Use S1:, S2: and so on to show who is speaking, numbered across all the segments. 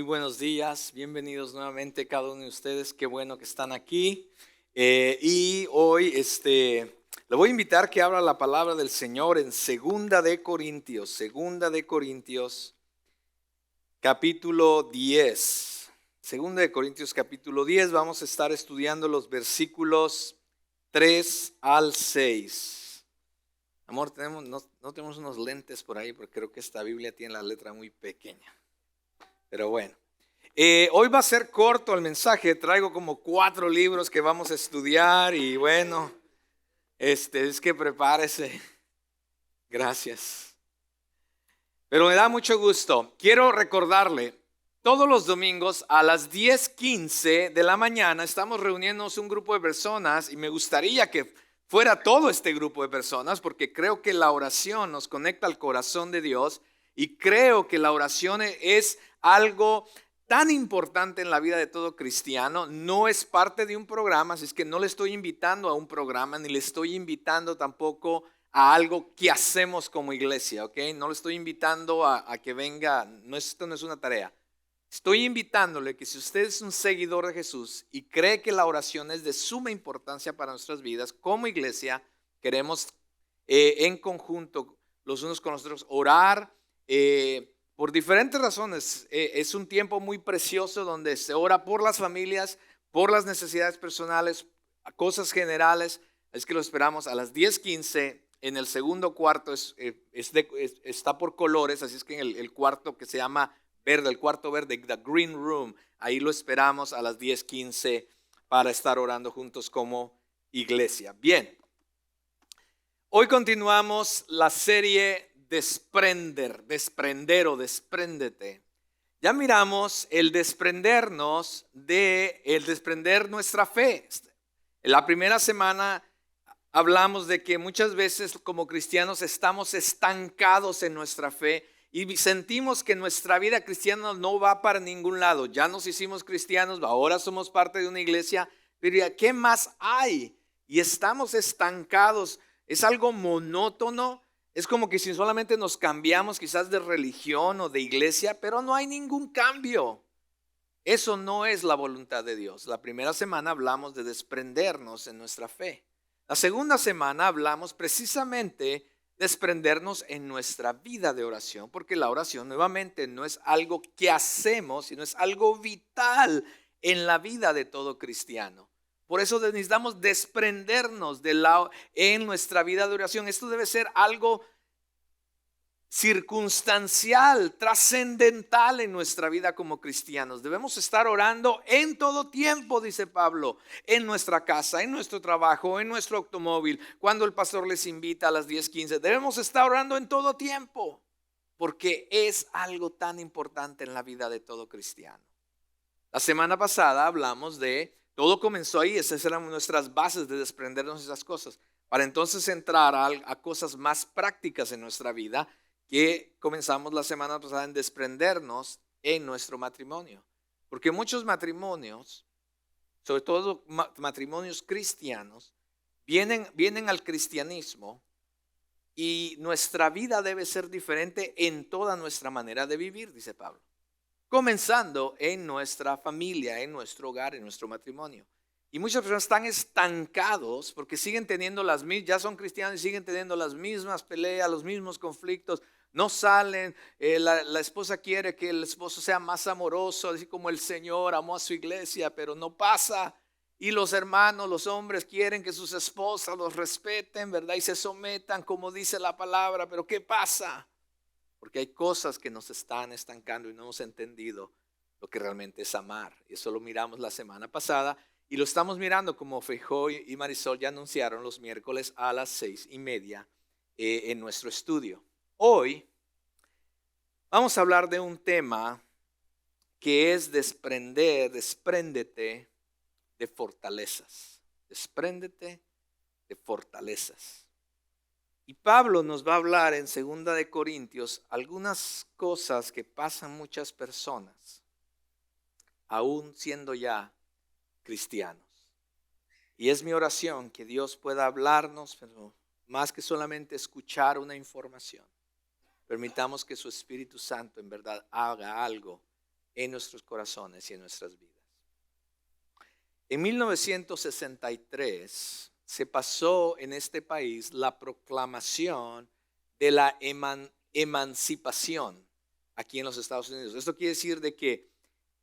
S1: buenos días, bienvenidos nuevamente cada uno de ustedes, qué bueno que están aquí. Y hoy le voy a invitar que abra la palabra del Señor en Segunda de Corintios, capítulo 10. Segunda de Corintios, capítulo 10, vamos a estar estudiando los versículos 3 al 6. Amor, no tenemos unos lentes por ahí porque creo que esta Biblia tiene la letra muy pequeña. Pero bueno, hoy va a ser corto el mensaje, traigo como 4 libros que vamos a estudiar y bueno, es que prepárese, gracias. Pero me da mucho gusto, quiero recordarle, todos los domingos a las 10:15 de la mañana estamos reuniéndonos un grupo de personas y me gustaría que fuera todo este grupo de personas porque creo que la oración nos conecta al corazón de Dios y creo que la oración es algo tan importante en la vida de todo cristiano. No es parte de un programa, así es que no le estoy invitando a un programa, ni le estoy invitando tampoco a algo que hacemos como iglesia, ¿ok? No le estoy invitando a que venga, esto no es una tarea. Estoy invitándole que si usted es un seguidor de Jesús y cree que la oración es de suma importancia para nuestras vidas, como iglesia queremos en conjunto los unos con los otros orar por diferentes razones. Es un tiempo muy precioso donde se ora por las familias, por las necesidades personales, cosas generales. Es que lo esperamos a las 10:15 en el segundo cuarto. Está por colores, así es que en el cuarto que se llama verde, el cuarto verde, the green room, ahí lo esperamos a las 10:15 para estar orando juntos como iglesia. Bien, hoy continuamos la serie desprender o despréndete. Ya miramos el desprender nuestra fe. En la primera semana hablamos de que muchas veces como cristianos estamos estancados en nuestra fe y sentimos que nuestra vida cristiana no va para ningún lado. Ya nos hicimos cristianos, ahora somos parte de una iglesia, pero ¿qué más hay? Y estamos estancados. Es algo monótono. Es como que si solamente nos cambiamos quizás de religión o de iglesia, pero no hay ningún cambio. Eso no es la voluntad de Dios. La primera semana hablamos de desprendernos en nuestra fe. La segunda semana hablamos precisamente desprendernos en nuestra vida de oración, porque la oración nuevamente no es algo que hacemos, sino es algo vital en la vida de todo cristiano. Por eso necesitamos desprendernos en nuestra vida de oración. Esto debe ser algo circunstancial, trascendental en nuestra vida como cristianos. Debemos estar orando en todo tiempo, dice Pablo, en nuestra casa, en nuestro trabajo, en nuestro automóvil, cuando el pastor les invita a las 10:15. Debemos estar orando en todo tiempo, porque es algo tan importante en la vida de todo cristiano. La semana pasada hablamos de, todo comenzó ahí, esas eran nuestras bases de desprendernos de esas cosas, para entonces entrar a cosas más prácticas en nuestra vida, que comenzamos la semana pasada en desprendernos en nuestro matrimonio. Porque muchos matrimonios, sobre todo matrimonios cristianos, vienen al cristianismo y nuestra vida debe ser diferente en toda nuestra manera de vivir, dice Pablo. Comenzando en nuestra familia, en nuestro hogar, en nuestro matrimonio. Y muchas personas están estancados porque siguen teniendo ya son cristianos y siguen teniendo las mismas peleas, los mismos conflictos. No salen, la esposa quiere que el esposo sea más amoroso, así como el Señor amó a su iglesia, pero no pasa. Y los hermanos, los hombres quieren que sus esposas los respeten, ¿verdad? Y se sometan como dice la palabra, pero ¿qué pasa? Porque hay cosas que nos están estancando y no hemos entendido lo que realmente es amar. Y eso lo miramos la semana pasada y lo estamos mirando como Feijó y Marisol ya anunciaron los miércoles a las 6:30 en nuestro estudio. Hoy vamos a hablar de un tema que es despréndete de fortalezas. Despréndete de fortalezas. Y Pablo nos va a hablar en 2 de Corintios algunas cosas que pasan muchas personas, aún siendo ya cristianos. Y es mi oración que Dios pueda hablarnos, pero más que solamente escuchar una información. Permitamos que su Espíritu Santo en verdad haga algo en nuestros corazones y en nuestras vidas. En 1963 se pasó en este país la proclamación de la emancipación aquí en los Estados Unidos. Esto quiere decir de que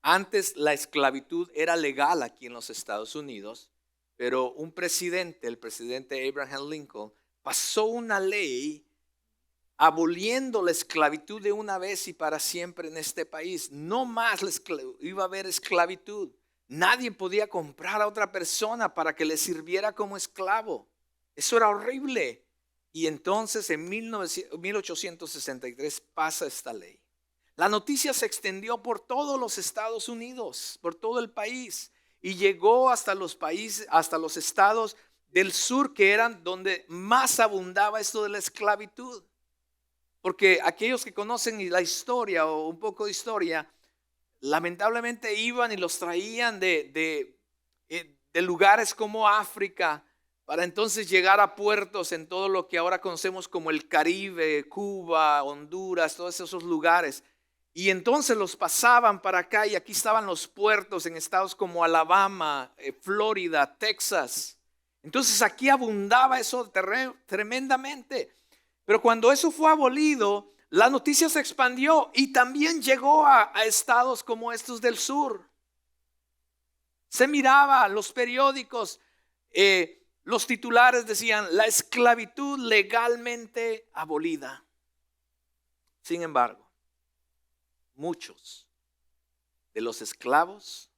S1: antes la esclavitud era legal aquí en los Estados Unidos, pero un presidente, el presidente Abraham Lincoln, pasó una ley aboliendo la esclavitud de una vez y para siempre en este país. No más iba a haber esclavitud. Nadie podía comprar a otra persona para que le sirviera como esclavo. Eso era horrible. Y entonces en 1863 pasa esta ley. La noticia se extendió por todos los Estados Unidos, por todo el país, y llegó hasta los países, hasta los estados del sur, que eran donde más abundaba esto de la esclavitud. Porque aquellos que conocen la historia o un poco de historia, lamentablemente iban y los traían de lugares como África, para entonces llegar a puertos en todo lo que ahora conocemos como el Caribe, Cuba, Honduras, todos esos lugares. Y entonces los pasaban para acá y aquí estaban los puertos en estados como Alabama, Florida, Texas. Entonces aquí abundaba eso tremendamente. Pero cuando eso fue abolido, la noticia se expandió y también llegó a estados como estos del sur. Se miraba los periódicos, los titulares decían: la esclavitud legalmente abolida. Sin embargo, muchos de los esclavos,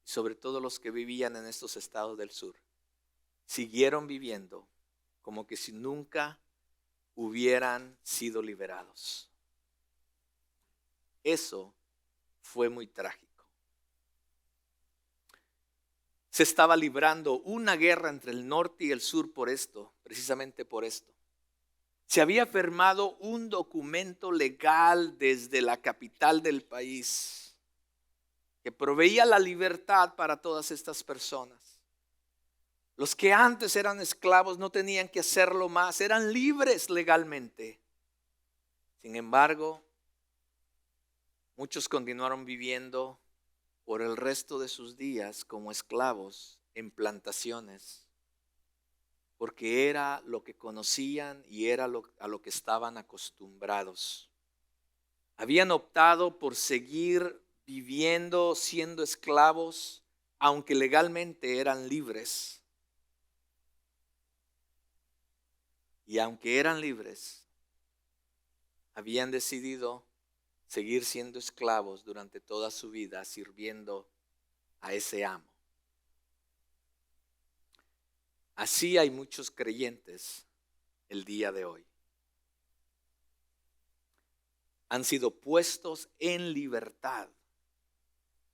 S1: sobre todo los que vivían en estos estados del sur, siguieron viviendo como que si nunca hubieran sido liberados. Eso fue muy trágico. Se estaba librando una guerra entre el norte y el sur por esto, precisamente por esto. Se había firmado un documento legal desde la capital del país que proveía la libertad para todas estas personas. Los que antes eran esclavos no tenían que hacerlo más, eran libres legalmente. Sin embargo, muchos continuaron viviendo por el resto de sus días como esclavos en plantaciones, porque era lo que conocían y era a lo que estaban acostumbrados. Habían optado por seguir viviendo siendo esclavos, aunque legalmente eran libres. Y aunque eran libres, habían decidido seguir siendo esclavos durante toda su vida, sirviendo a ese amo. Así hay muchos creyentes el día de hoy. Han sido puestos en libertad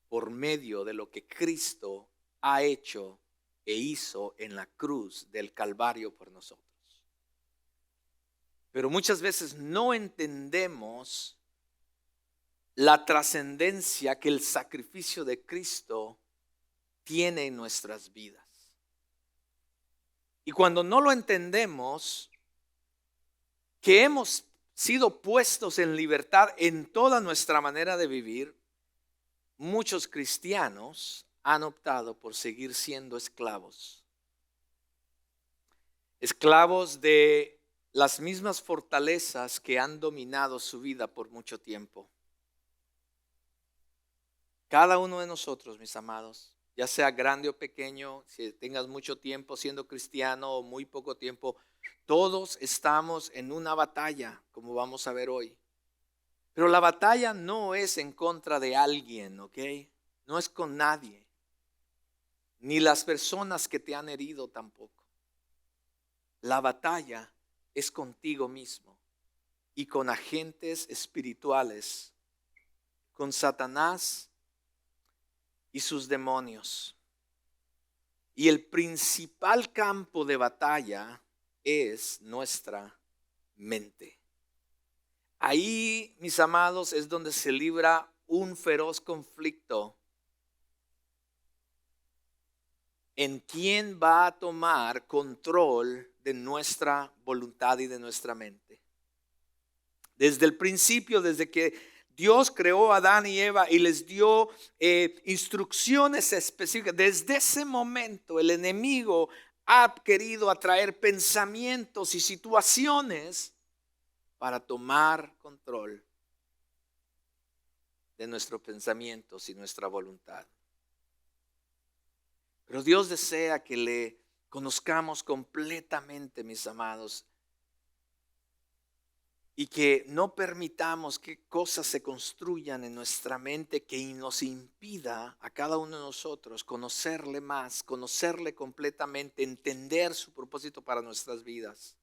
S1: por medio de lo que Cristo ha hecho e hizo en la cruz del Calvario por nosotros. Pero muchas veces no entendemos la trascendencia que el sacrificio de Cristo tiene en nuestras vidas. Y cuando no lo entendemos, que hemos sido puestos en libertad en toda nuestra manera de vivir, muchos cristianos han optado por seguir siendo esclavos. Esclavos de las mismas fortalezas que han dominado su vida por mucho tiempo. Cada uno de nosotros, mis amados, ya sea grande o pequeño, si tengas mucho tiempo siendo cristiano o muy poco tiempo, todos estamos en una batalla, como vamos a ver hoy. Pero la batalla no es en contra de alguien, ¿ok? No es con nadie, ni las personas que te han herido tampoco. La batalla es contigo mismo y con agentes espirituales, con Satanás y sus demonios. Y el principal campo de batalla es nuestra mente. Ahí, mis amados, es donde se libra un feroz conflicto en quién va a tomar control de nuestra voluntad y de nuestra mente. Desde el principio, desde que Dios creó a Adán y Eva y les dio instrucciones específicas. Desde ese momento el enemigo ha querido atraer pensamientos y situaciones para tomar control de nuestros pensamientos y nuestra voluntad. Pero Dios desea que le conozcamos completamente, mis amados, y que no permitamos que cosas se construyan en nuestra mente que nos impida a cada uno de nosotros conocerle más, conocerle completamente, entender su propósito para nuestras vidas.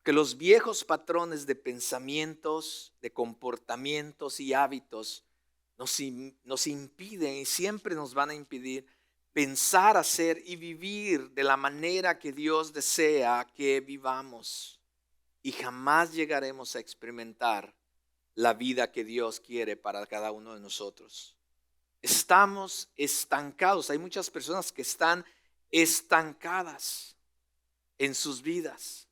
S1: Que los viejos patrones de pensamientos, de comportamientos y hábitos nos impiden y siempre nos van a impedir pensar, hacer y vivir de la manera que Dios desea que vivamos. Y jamás llegaremos a experimentar la vida que Dios quiere para cada uno de nosotros. Estamos estancados. Hay muchas personas que están estancadas en sus vidas.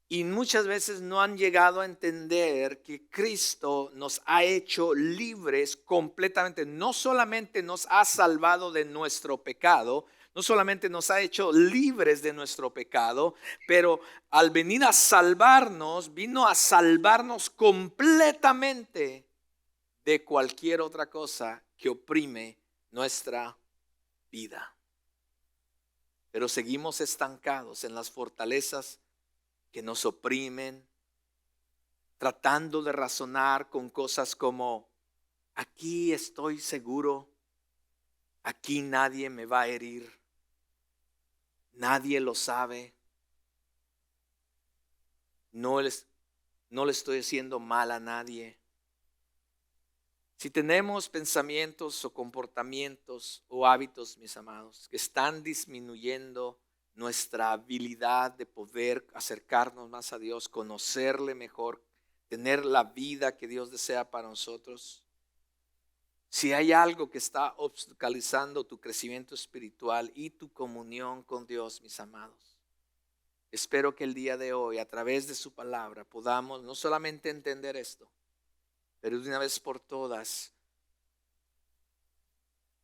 S1: Y muchas veces no han llegado a entender que Cristo nos ha hecho libres completamente. No solamente nos ha salvado de nuestro pecado, no solamente nos ha hecho libres de nuestro pecado, pero al venir a salvarnos, vino a salvarnos completamente de cualquier otra cosa que oprime nuestra vida. Pero seguimos estancados en las fortalezas que nos oprimen, tratando de razonar con cosas como, aquí estoy seguro, aquí nadie me va a herir, nadie lo sabe, no le estoy haciendo mal a nadie. Si tenemos pensamientos o comportamientos o hábitos, mis amados, que están disminuyendo nuestra habilidad de poder acercarnos más a Dios, conocerle mejor, tener la vida que Dios desea para nosotros. Si hay algo que está obstaculizando tu crecimiento espiritual y tu comunión con Dios, mis amados, espero que el día de hoy, a través de su palabra, podamos no solamente entender esto, pero de una vez por todas,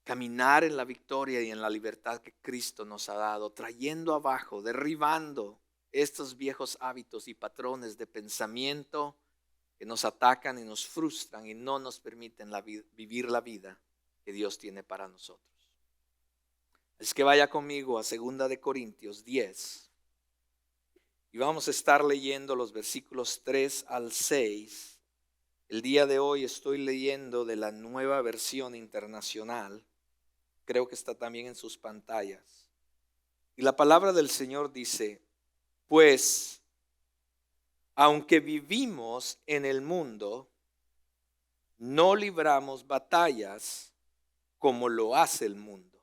S1: caminar en la victoria y en la libertad que Cristo nos ha dado, trayendo abajo, derribando estos viejos hábitos y patrones de pensamiento que nos atacan y nos frustran y no nos permiten vivir la vida que Dios tiene para nosotros. Es que vaya conmigo a 2 de Corintios 10 y vamos a estar leyendo los versículos 3 al 6. El día de hoy estoy leyendo de la Nueva Versión Internacional. Creo que está también en sus pantallas. Y la palabra del Señor dice, pues, aunque vivimos en el mundo, no libramos batallas como lo hace el mundo.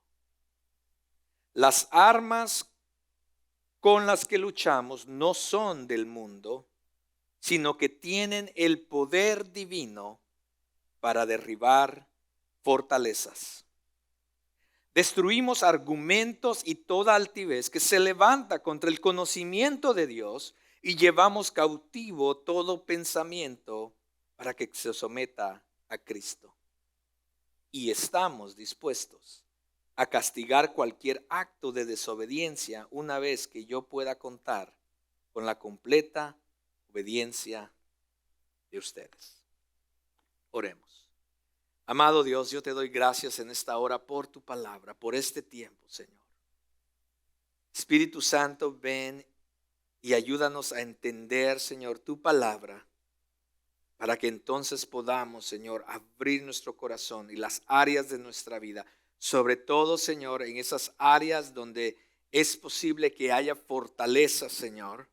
S1: Las armas con las que luchamos no son del mundo, sino que tienen el poder divino para derribar fortalezas. Destruimos argumentos y toda altivez que se levanta contra el conocimiento de Dios y llevamos cautivo todo pensamiento para que se someta a Cristo. Y estamos dispuestos a castigar cualquier acto de desobediencia una vez que yo pueda contar con la completa obediencia de ustedes. Oremos. Amado Dios, yo te doy gracias en esta hora por tu palabra, por este tiempo, Señor. Espíritu Santo, ven y ayúdanos a entender, Señor, tu palabra, para que entonces podamos, Señor, abrir nuestro corazón y las áreas de nuestra vida, sobre todo, Señor, en esas áreas donde es posible que haya fortaleza, Señor,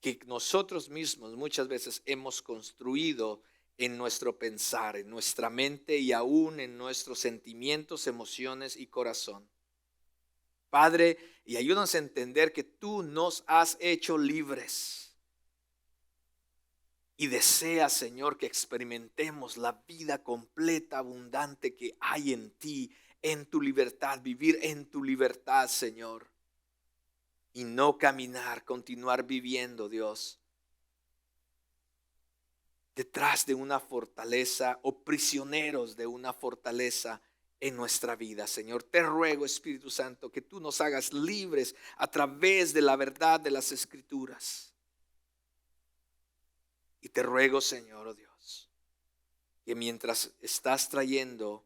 S1: que nosotros mismos muchas veces hemos construido en nuestro pensar, en nuestra mente y aún en nuestros sentimientos, emociones y corazón. Padre, y ayúdanos a entender que tú nos has hecho libres. Y deseas, Señor, que experimentemos la vida completa, abundante que hay en ti, en tu libertad, vivir en tu libertad, Señor. Y no caminar, continuar viviendo, Dios, detrás de una fortaleza o prisioneros de una fortaleza en nuestra vida. Señor, te ruego, Espíritu Santo, que tú nos hagas libres a través de la verdad de las Escrituras. Y te ruego, Señor, oh Dios, que mientras estás trayendo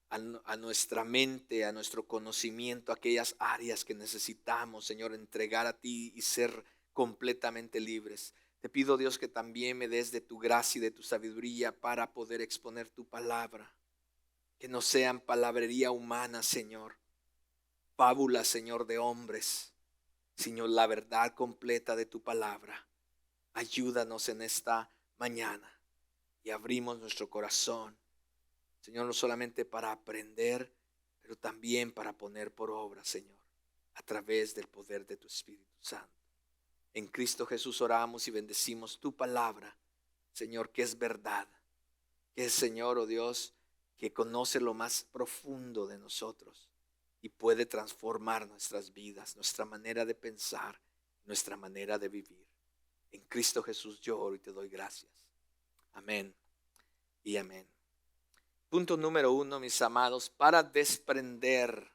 S1: a nuestra mente, a nuestro conocimiento, aquellas áreas que necesitamos, Señor, entregar a ti y ser completamente libres, te pido, Dios, que también me des de tu gracia y de tu sabiduría para poder exponer tu palabra. Que no sean palabrería humana, Señor, fábulas, Señor, de hombres, sino la verdad completa de tu palabra. Ayúdanos en esta mañana y abrimos nuestro corazón, Señor, no solamente para aprender, pero también para poner por obra, Señor, a través del poder de tu Espíritu Santo. En Cristo Jesús oramos y bendecimos tu palabra, Señor, que es verdad, que es, Señor, oh Dios, que conoce lo más profundo de nosotros y puede transformar nuestras vidas, nuestra manera de pensar, nuestra manera de vivir. En Cristo Jesús yo oro y te doy gracias. Amén y amén. Punto número 1, mis amados, para desprendernos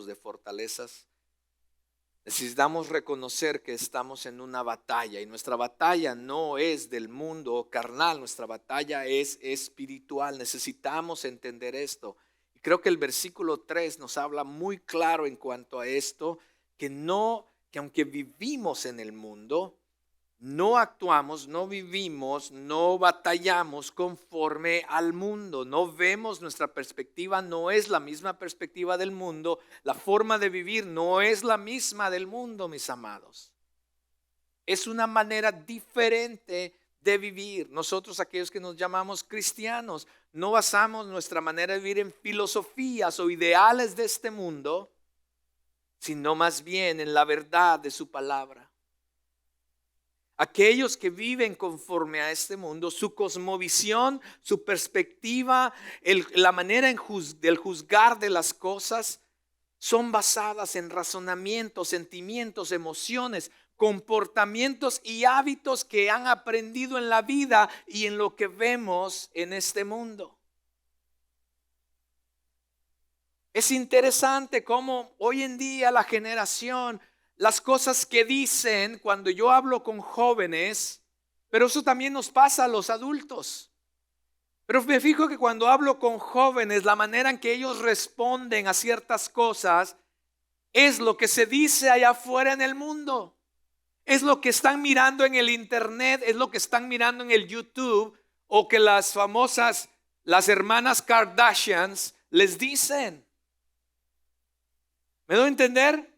S1: de fortalezas, necesitamos reconocer que estamos en una batalla y nuestra batalla no es del mundo carnal, nuestra batalla es espiritual. Necesitamos entender esto. Y creo que el versículo 3 nos habla muy claro en cuanto a esto, que aunque vivimos en el mundo, no actuamos, no vivimos, no batallamos conforme al mundo. No vemos, nuestra perspectiva no es la misma perspectiva del mundo. La forma de vivir no es la misma del mundo, mis amados. Es una manera diferente de vivir. Nosotros, aquellos que nos llamamos cristianos, no basamos nuestra manera de vivir en filosofías o ideales de este mundo, sino más bien en la verdad de su palabra. Aquellos que viven conforme a este mundo, su cosmovisión, su perspectiva, la manera del juzgar de las cosas, son basadas en razonamientos, sentimientos, emociones, comportamientos y hábitos que han aprendido en la vida y en lo que vemos en este mundo. Es interesante cómo hoy en día la generación, las cosas que dicen cuando yo hablo con jóvenes, pero eso también nos pasa a los adultos. Pero me fijo que cuando hablo con jóvenes, la manera en que ellos responden a ciertas cosas es lo que se dice allá afuera en el mundo. Es lo que están mirando en el internet, es lo que están mirando en el YouTube, o que las hermanas Kardashians les dicen. ¿Me doy a entender?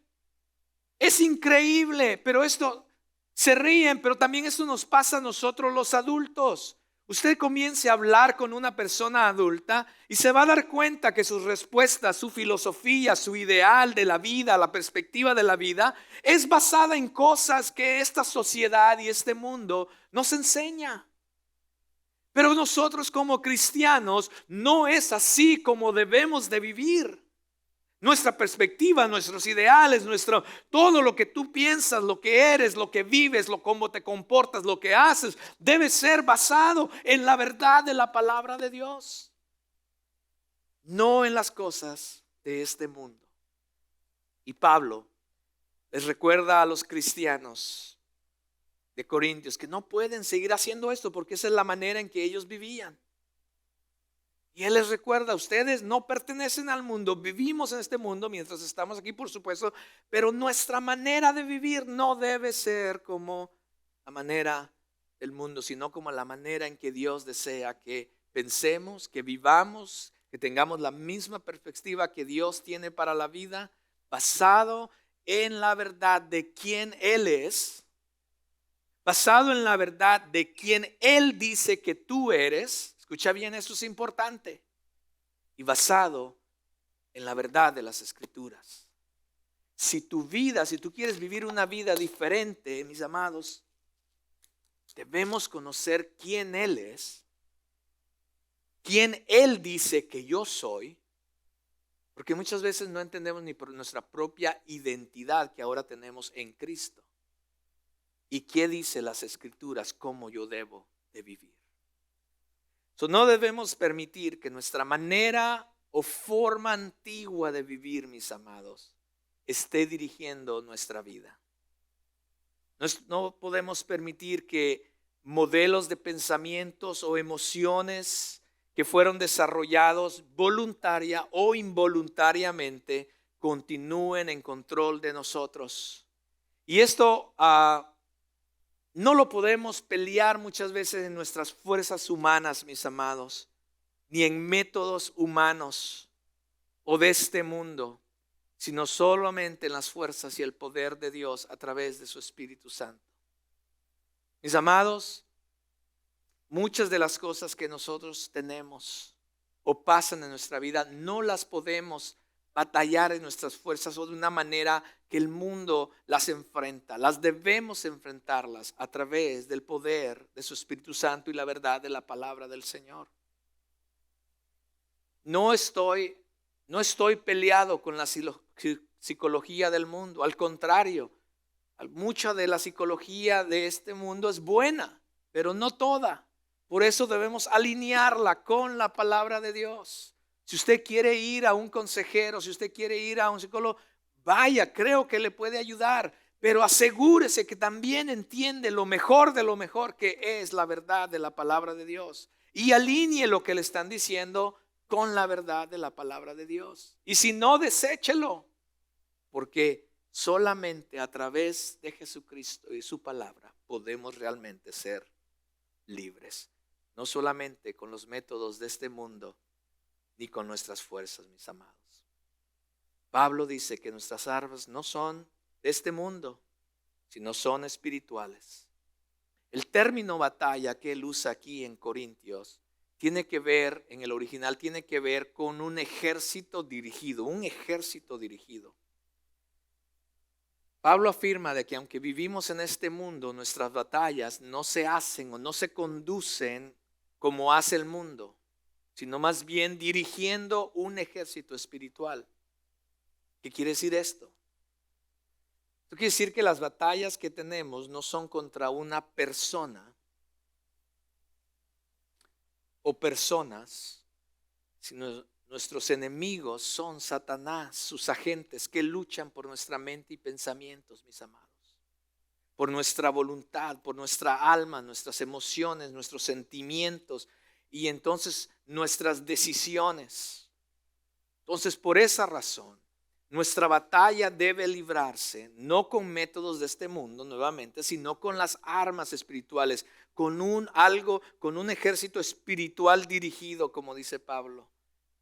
S1: Es increíble, pero esto se ríen, pero también esto nos pasa a nosotros los adultos. Usted comience a hablar con una persona adulta y se va a dar cuenta que sus respuestas, su filosofía, su ideal de la vida, la perspectiva de la vida, es basada en cosas que esta sociedad y este mundo nos enseña. Pero nosotros como cristianos no es así como debemos de vivir. Nuestra perspectiva, nuestros ideales, todo lo que tú piensas, lo que eres, lo que vives, cómo te comportas, lo que haces, debe ser basado en la verdad de la palabra de Dios, no en las cosas de este mundo. Y Pablo les recuerda a los cristianos de Corintios que no pueden seguir haciendo esto porque esa es la manera en que ellos vivían. Y él les recuerda, ustedes no pertenecen al mundo, vivimos en este mundo mientras estamos aquí, por supuesto, pero nuestra manera de vivir no debe ser como la manera del mundo, sino como la manera en que Dios desea que pensemos, que vivamos, que tengamos la misma perspectiva que Dios tiene para la vida, basado en la verdad de quién Él es, basado en la verdad de quién Él dice que tú eres. Escucha bien, eso es importante. Y basado en la verdad de las Escrituras. Si tú quieres vivir una vida diferente, mis amados, debemos conocer quién Él es, quién Él dice que yo soy, porque muchas veces no entendemos ni por nuestra propia identidad que ahora tenemos en Cristo. y qué dice las Escrituras, cómo yo debo de vivir. No debemos permitir que nuestra manera o forma antigua de vivir, mis amados, esté dirigiendo nuestra vida. No podemos permitir que modelos de pensamientos o emociones que fueron desarrollados voluntaria o involuntariamente continúen en control de nosotros. Y esto no lo podemos pelear muchas veces en nuestras fuerzas humanas, mis amados, ni en métodos humanos o de este mundo, sino solamente en las fuerzas y el poder de Dios a través de su Espíritu Santo. Mis amados, muchas de las cosas que nosotros tenemos o pasan en nuestra vida no las podemos batallar en nuestras fuerzas o de una manera que el mundo las enfrenta. Las debemos enfrentarlas a través del poder de su Espíritu Santo y la verdad de la palabra del Señor. No estoy peleado con la psicología del mundo. Al contrario, mucha de la psicología de este mundo es buena, pero no toda. Por eso debemos alinearla con la palabra de Dios. Si usted quiere ir a un consejero, si usted quiere ir a un psicólogo, vaya, creo que le puede ayudar, pero asegúrese que también entiende lo mejor de lo mejor que es la verdad de la palabra de Dios. Y alinee lo que le están diciendo con la verdad de la palabra de Dios. Y si no, deséchelo, porque solamente a través de Jesucristo y su palabra podemos realmente ser libres. No solamente con los métodos de este mundo, ni con nuestras fuerzas, mis amados. Pablo dice que nuestras armas no son de este mundo, sino son espirituales. El término batalla que él usa aquí en Corintios tiene que ver, en el original, tiene que ver con un ejército dirigido, un ejército dirigido. Pablo afirma de que aunque vivimos en este mundo, nuestras batallas no se hacen o no se conducen como hace el mundo, sino más bien dirigiendo un ejército espiritual. ¿Qué quiere decir esto? Esto quiere decir que las batallas que tenemos no son contra una persona o personas, sino nuestros enemigos son Satanás, sus agentes que luchan por nuestra mente y pensamientos, mis amados, por nuestra voluntad, por nuestra alma, nuestras emociones, nuestros sentimientos y entonces nuestras decisiones. Entonces, por esa razón, nuestra batalla debe librarse no con métodos de este mundo nuevamente, sino con las armas espirituales, con un ejército espiritual dirigido, como dice Pablo.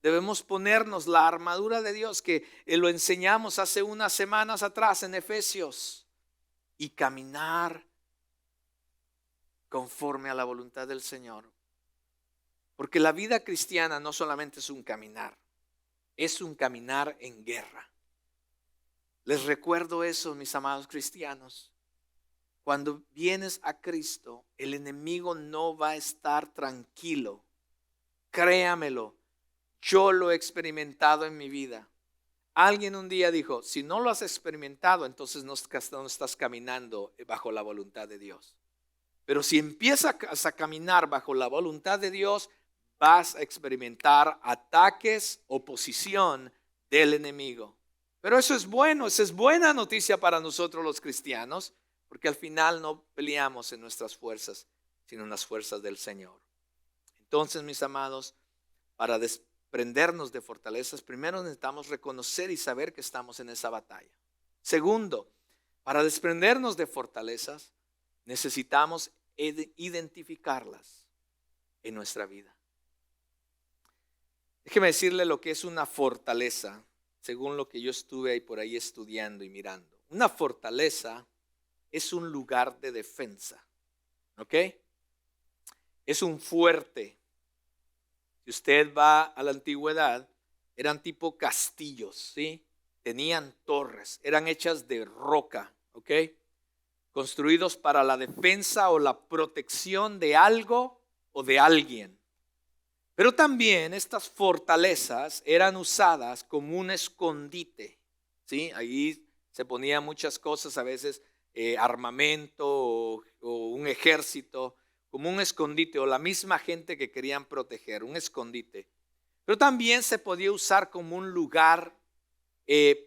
S1: Debemos ponernos la armadura de Dios que lo enseñamos hace unas semanas atrás en Efesios y caminar conforme a la voluntad del Señor. Porque la vida cristiana no solamente es un caminar, es un caminar en guerra. Les recuerdo eso, mis amados cristianos. Cuando vienes a Cristo, el enemigo no va a estar tranquilo. Créamelo, yo lo he experimentado en mi vida. Alguien un día dijo, si no lo has experimentado, entonces no estás caminando bajo la voluntad de Dios. Pero si empiezas a caminar bajo la voluntad de Dios, vas a experimentar ataques, oposición del enemigo. Pero eso es bueno, esa es buena noticia para nosotros los cristianos, porque al final no peleamos en nuestras fuerzas, sino en las fuerzas del Señor. Entonces, mis amados, para desprendernos de fortalezas, primero necesitamos reconocer y saber que estamos en esa batalla. Segundo, para desprendernos de fortalezas, necesitamos identificarlas en nuestra vida. Déjeme decirle lo que es una fortaleza, según lo que yo estuve ahí por ahí estudiando y mirando. Una fortaleza es un lugar de defensa, ¿ok? Es un fuerte. Si usted va a la antigüedad, eran tipo castillos, ¿sí? Tenían torres, eran hechas de roca, ¿ok? Construidos para la defensa o la protección de algo o de alguien. Pero también estas fortalezas eran usadas como un escondite, ¿sí? Ahí se ponían muchas cosas, a veces armamento o un ejército, como un escondite, o la misma gente que querían proteger, un escondite. Pero también se podía usar como un lugar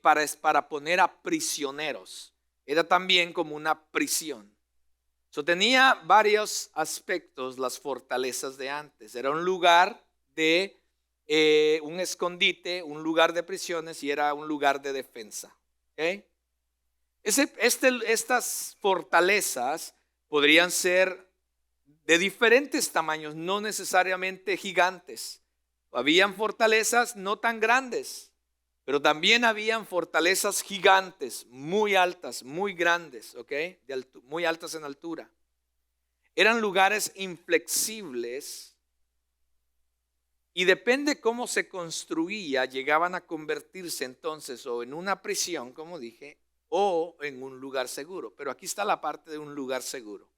S1: para poner a prisioneros. Era también como una prisión. Tenía varios aspectos las fortalezas de antes. Era un lugar de un escondite, un lugar de prisiones y era un lugar de defensa. ¿Okay? Estas fortalezas podrían ser de diferentes tamaños, no necesariamente gigantes. Habían fortalezas no tan grandes, pero también habían fortalezas gigantes, muy altas, muy grandes, ¿ok? Muy altas en altura. Eran lugares inflexibles y depende cómo se construía, llegaban a convertirse entonces o en una prisión, como dije, o en un lugar seguro. Pero aquí está la parte de un lugar seguro.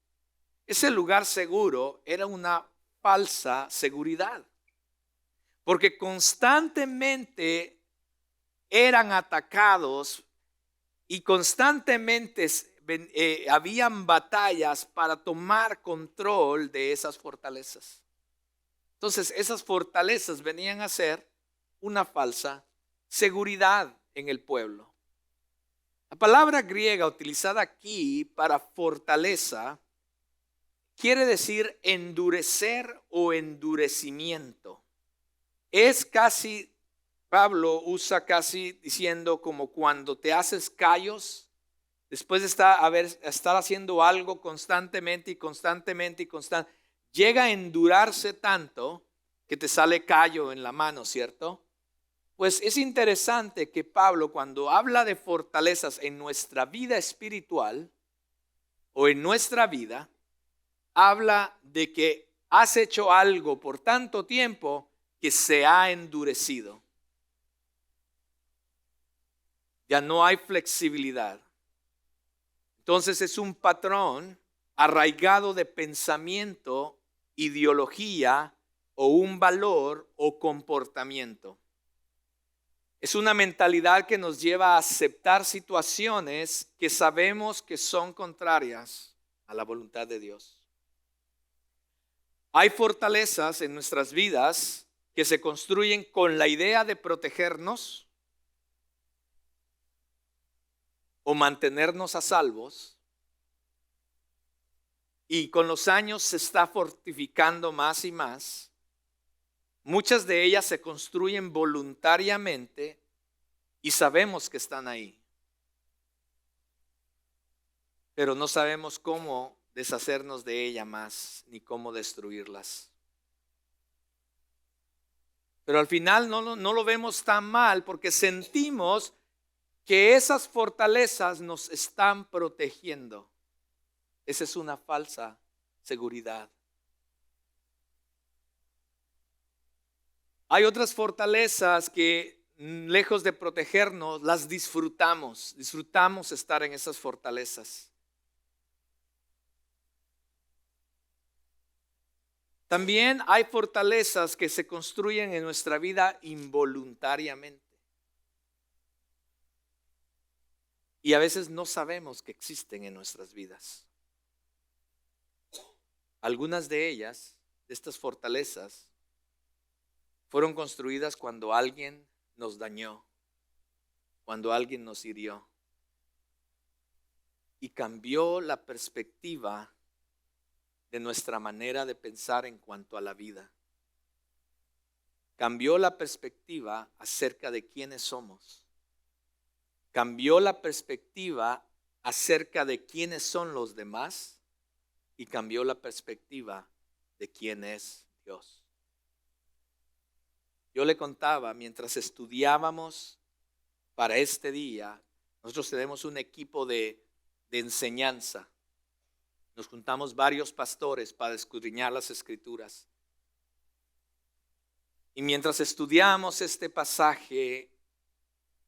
S1: Ese lugar seguro era una falsa seguridad, porque constantemente eran atacados y constantemente habían batallas para tomar control de esas fortalezas. Entonces esas fortalezas venían a ser una falsa seguridad en el pueblo. La palabra griega utilizada aquí para fortaleza quiere decir endurecer o endurecimiento. Es casi, Pablo usa casi diciendo como cuando te haces callos, después de estar haciendo algo constantemente, llega a endurarse tanto que te sale callo en la mano, ¿cierto? Pues es interesante que Pablo, cuando habla de fortalezas en nuestra vida espiritual o en nuestra vida, habla de que has hecho algo por tanto tiempo que se ha endurecido. Ya no hay flexibilidad. Entonces es un patrón arraigado de pensamiento, ideología o un valor o comportamiento. Es una mentalidad que nos lleva a aceptar situaciones que sabemos que son contrarias a la voluntad de Dios. Hay fortalezas en nuestras vidas que se construyen con la idea de protegernos o mantenernos a salvos, y con los años se está fortificando más y más. Muchas de ellas se construyen voluntariamente y sabemos que están ahí, pero no sabemos cómo deshacernos de ellas más ni cómo destruirlas. Pero al final no lo vemos tan mal porque sentimos que esas fortalezas nos están protegiendo. Esa es una falsa seguridad. Hay otras fortalezas que, lejos de protegernos, las disfrutamos. Disfrutamos estar en esas fortalezas. También hay fortalezas que se construyen en nuestra vida involuntariamente. Y a veces no sabemos que existen en nuestras vidas. Algunas de ellas, de estas fortalezas, fueron construidas cuando alguien nos dañó, cuando alguien nos hirió. Y cambió la perspectiva de nuestra manera de pensar en cuanto a la vida. Cambió la perspectiva acerca de quiénes somos. Cambió la perspectiva acerca de quiénes son los demás y cambió la perspectiva de quién es Dios. Yo le contaba, mientras estudiábamos para este día, nosotros tenemos un equipo de enseñanza. Nos juntamos varios pastores para escudriñar las Escrituras. Y mientras estudiamos este pasaje,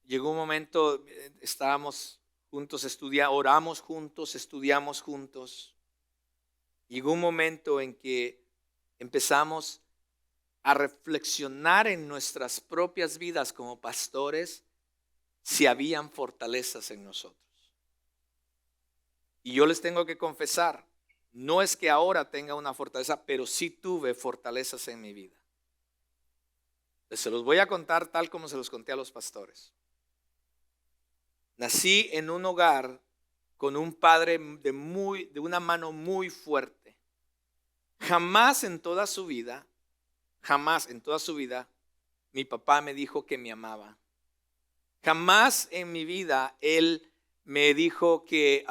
S1: llegó un momento, estábamos juntos, oramos juntos, estudiamos juntos. Llegó un momento en que empezamos a reflexionar en nuestras propias vidas como pastores si habían fortalezas en nosotros. Y yo les tengo que confesar, no es que ahora tenga una fortaleza, pero sí tuve fortalezas en mi vida. Se los voy a contar tal como se los conté a los pastores. Nací en un hogar con un padre de una mano muy fuerte. Jamás en toda su vida, mi papá me dijo que me amaba. Jamás en mi vida él me dijo que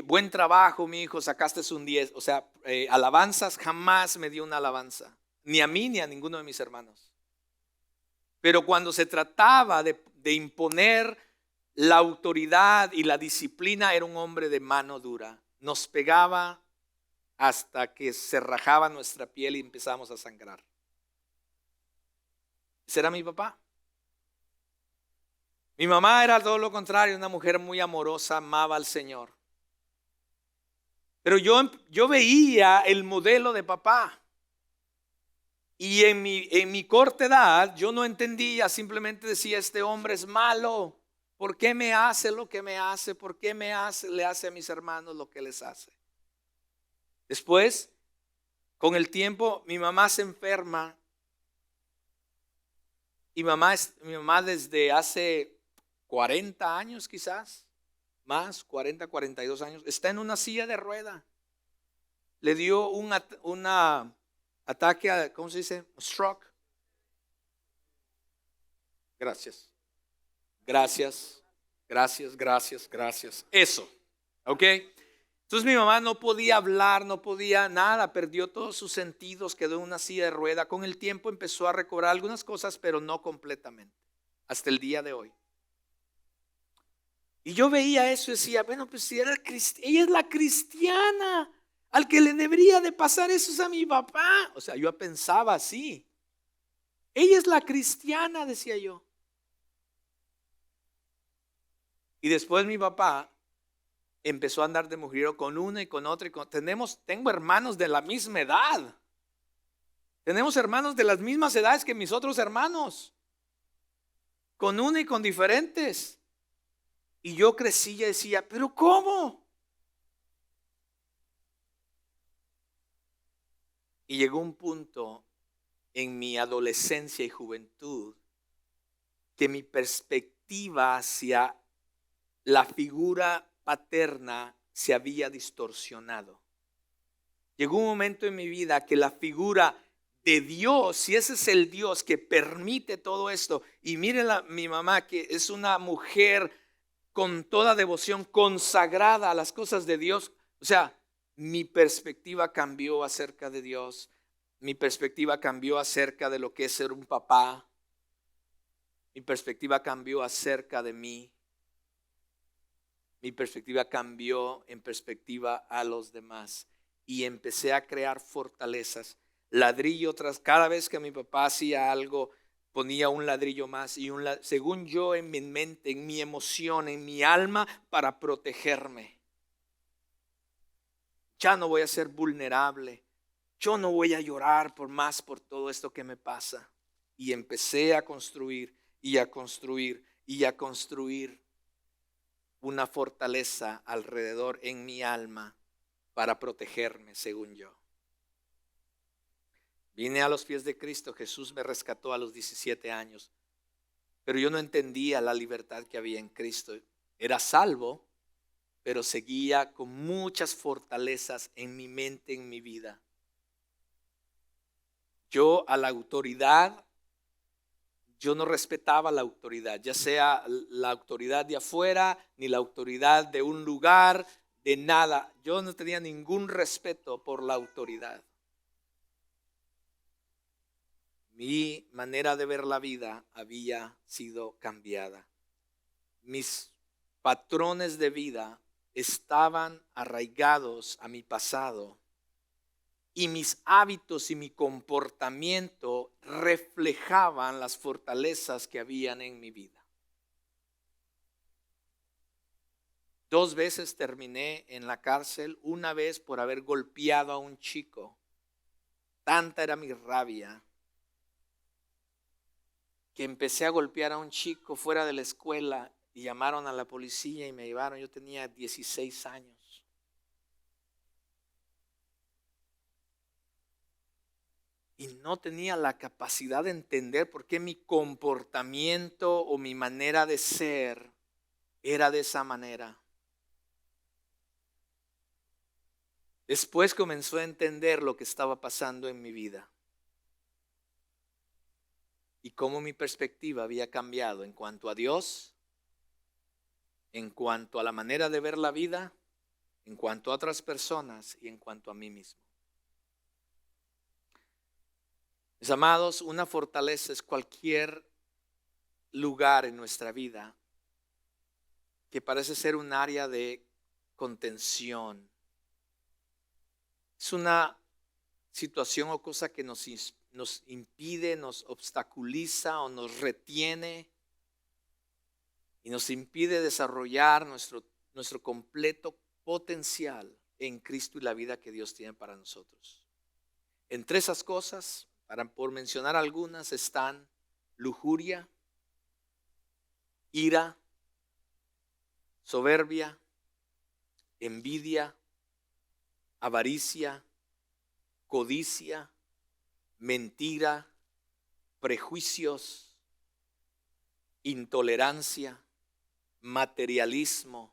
S1: buen trabajo, mi hijo, sacaste un 10. O sea, alabanzas, jamás me dio una alabanza. Ni a mí ni a ninguno de mis hermanos. Pero cuando se trataba de imponer la autoridad y la disciplina, era un hombre de mano dura. Nos pegaba hasta que se rajaba nuestra piel y empezamos a sangrar. Ese era mi papá. Mi mamá era todo lo contrario, una mujer muy amorosa, amaba al Señor. Pero yo veía el modelo de papá. Y en mi corta edad yo no entendía, simplemente decía, este hombre es malo. ¿Por qué me hace lo que me hace? ¿Por qué le hace a mis hermanos lo que les hace? Después, con el tiempo, mi mamá se enferma. Y mi mamá desde hace 40 años quizás, más, 40, 42 años, está en una silla de rueda. Le dio un ataque, ¿cómo se dice? Stroke. Gracias. Eso, ¿ok? Entonces mi mamá no podía hablar, no podía nada, perdió todos sus sentidos, quedó en una silla de rueda. Con el tiempo empezó a recobrar algunas cosas, pero no completamente, hasta el día de hoy. Y yo veía eso y decía, bueno, pues si ella es la cristiana, al que le debería de pasar eso es a mi papá. O sea, yo pensaba así. Ella es la cristiana, decía yo. Y después mi papá empezó a andar de mujeriego con una y con otra. Tengo hermanos de la misma edad. Tenemos hermanos de las mismas edades que mis otros hermanos. Con una y con diferentes. Y yo crecí y decía, ¿pero cómo? Y llegó un punto en mi adolescencia y juventud que mi perspectiva hacia la figura paterna se había distorsionado. Llegó un momento en mi vida que la figura de Dios, si ese es el Dios que permite todo esto, y miren mi mamá que es una mujer con toda devoción, consagrada a las cosas de Dios, o sea, mi perspectiva cambió acerca de Dios, mi perspectiva cambió acerca de lo que es ser un papá, mi perspectiva cambió acerca de mí. Mi perspectiva cambió en perspectiva a los demás y empecé a crear fortalezas, ladrillo tras cada vez que mi papá hacía algo, ponía un ladrillo más y según yo en mi mente, en mi emoción, en mi alma para protegerme. Ya no voy a ser vulnerable, yo no voy a llorar por todo esto que me pasa. Y empecé a construir y a construir y a construir una fortaleza alrededor en mi alma para protegerme, según yo. Vine a los pies de Cristo, Jesús me rescató a los 17 años, pero yo no entendía la libertad que había en Cristo. Era salvo, pero seguía con muchas fortalezas en mi mente, en mi vida. Yo a la autoridad, yo no respetaba la autoridad, ya sea la autoridad de afuera, ni la autoridad de un lugar, de nada. Yo no tenía ningún respeto por la autoridad. Mi manera de ver la vida había sido cambiada. Mis patrones de vida estaban arraigados a mi pasado. Y mis hábitos y mi comportamiento reflejaban las fortalezas que habían en mi vida. 2 veces terminé en la cárcel, una vez por haber golpeado a un chico. Tanta era mi rabia que empecé a golpear a un chico fuera de la escuela y llamaron a la policía y me llevaron. Yo tenía 16 años. Y no tenía la capacidad de entender por qué mi comportamiento o mi manera de ser era de esa manera. Después comenzó a entender lo que estaba pasando en mi vida y cómo mi perspectiva había cambiado en cuanto a Dios, en cuanto a la manera de ver la vida, en cuanto a otras personas y en cuanto a mí mismo. Mis amados, una fortaleza es cualquier lugar en nuestra vida que parece ser un área de contención. Es una situación o cosa que nos impide, nos obstaculiza o nos retiene y nos impide desarrollar nuestro completo potencial en Cristo y la vida que Dios tiene para nosotros. Entre esas cosas, por mencionar algunas, están lujuria, ira, soberbia, envidia, avaricia, codicia, mentira, prejuicios, intolerancia, materialismo,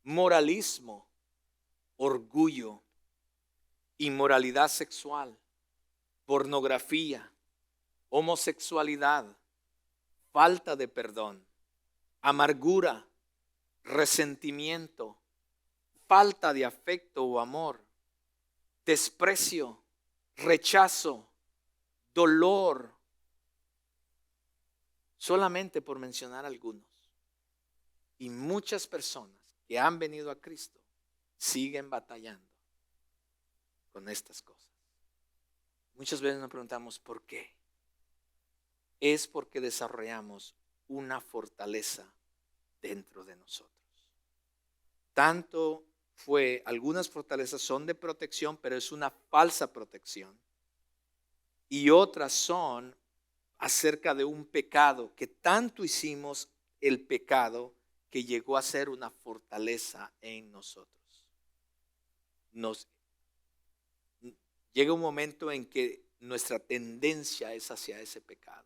S1: moralismo, orgullo, inmoralidad sexual, pornografía, homosexualidad, falta de perdón, amargura, resentimiento, falta de afecto o amor, desprecio, rechazo, dolor, solamente por mencionar algunos. Y muchas personas que han venido a Cristo siguen batallando con estas cosas. Muchas veces nos preguntamos ¿por qué? Es porque desarrollamos una fortaleza dentro de nosotros. Tanto fue, algunas fortalezas son de protección, pero es una falsa protección. Y otras son acerca de un pecado, que tanto hicimos el pecado que llegó a ser una fortaleza en nosotros. Llega un momento en que nuestra tendencia es hacia ese pecado.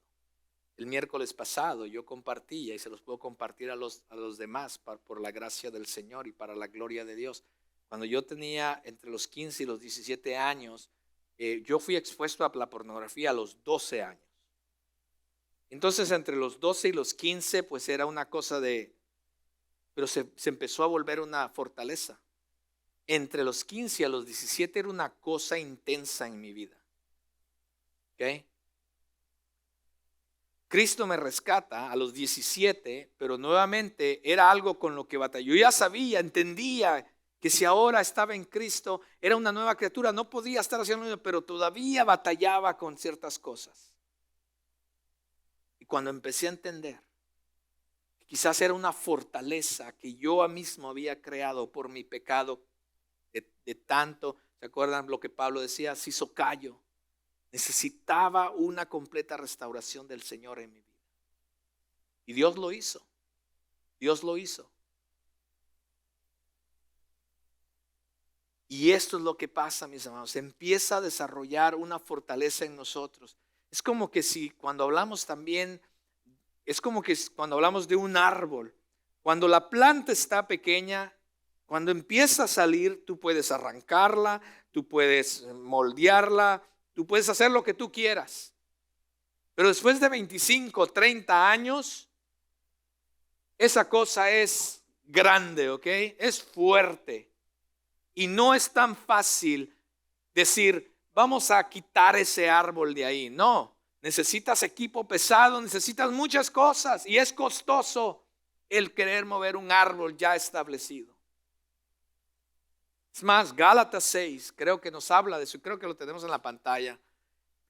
S1: El miércoles pasado yo compartía y se los puedo compartir a los demás por la gracia del Señor y para la gloria de Dios. Cuando yo tenía entre los 15 y los 17 años, yo fui expuesto a la pornografía a los 12 años. Entonces entre los 12 y los 15 pues era una cosa pero se empezó a volver una fortaleza. Entre los 15 a los 17 era una cosa intensa en mi vida. ¿Ok? Cristo me rescata a los 17, pero nuevamente era algo con lo que batallé. Yo ya sabía, entendía que si ahora estaba en Cristo, era una nueva criatura. No podía estar haciendo lo mismo, pero todavía batallaba con ciertas cosas. Y cuando empecé a entender, quizás era una fortaleza que yo mismo había creado por mi pecado de tanto. ¿Se acuerdan lo que Pablo decía? Se hizo callo. Necesitaba una completa restauración del Señor en mi vida. Y Dios lo hizo. Dios lo hizo. Y esto es lo que pasa, mis amados. Se empieza a desarrollar una fortaleza en nosotros. Es como que si cuando hablamos también, es como que cuando hablamos de un árbol, cuando la planta está pequeña, cuando empieza a salir, tú puedes arrancarla, tú puedes moldearla, tú puedes hacer lo que tú quieras. Pero después de 25, 30 años, esa cosa es grande, ¿ok? Es fuerte. Y no es tan fácil decir, vamos a quitar ese árbol de ahí. No, necesitas equipo pesado, necesitas muchas cosas. Y es costoso el querer mover un árbol ya establecido. Es más, Gálatas 6, creo que nos habla de eso, creo que lo tenemos en la pantalla.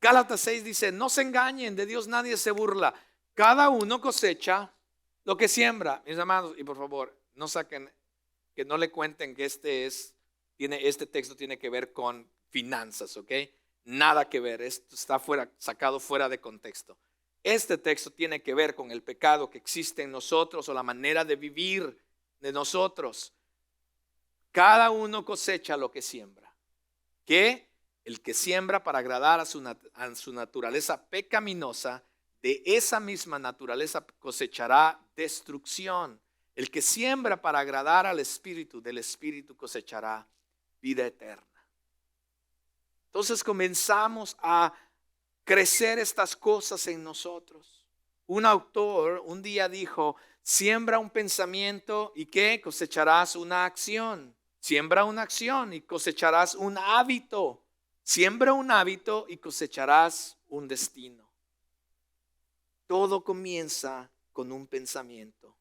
S1: Gálatas 6 dice, no se engañen, de Dios nadie se burla. Cada uno cosecha lo que siembra. Mis amados, y por favor, no saquen, que no le cuenten que este texto tiene que ver con finanzas, ¿ok? Nada que ver, esto está sacado fuera de contexto. Este texto tiene que ver con el pecado que existe en nosotros o la manera de vivir de nosotros. Cada uno cosecha lo que siembra. Que el que siembra para agradar a su naturaleza pecaminosa, de esa misma naturaleza cosechará destrucción. El que siembra para agradar al Espíritu, del Espíritu cosechará vida eterna. Entonces comenzamos a crecer estas cosas en nosotros. Un autor un día dijo: siembra un pensamiento y ¿qué? Cosecharás una acción. Siembra una acción y cosecharás un hábito. Siembra un hábito y cosecharás un destino. Todo comienza con un pensamiento.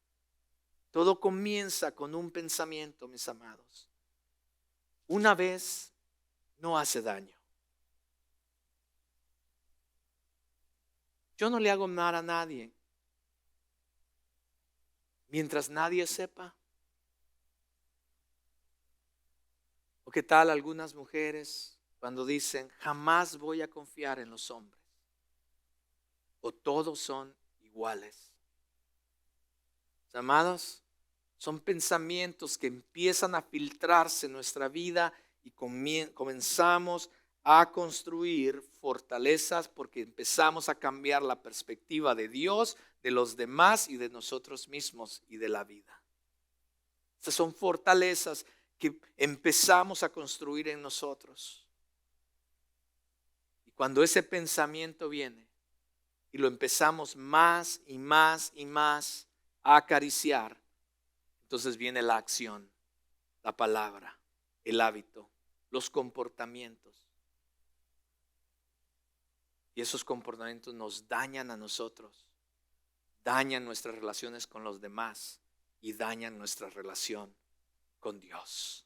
S1: Todo comienza con un pensamiento, mis amados. Una vez no hace daño. Yo no le hago mal a nadie. Mientras nadie sepa. ¿O qué tal algunas mujeres cuando dicen: jamás voy a confiar en los hombres? O todos son iguales. Amados, son pensamientos que empiezan a filtrarse en nuestra vida y comenzamos a construir fortalezas porque empezamos a cambiar la perspectiva de Dios, de los demás y de nosotros mismos y de la vida. Estas son fortalezas que empezamos a construir en nosotros. Y cuando ese pensamiento viene y lo empezamos más y más y más a acariciar, entonces viene la acción, la palabra, el hábito, los comportamientos. Y esos comportamientos nos dañan a nosotros, dañan nuestras relaciones con los demás y dañan nuestra relación con Dios.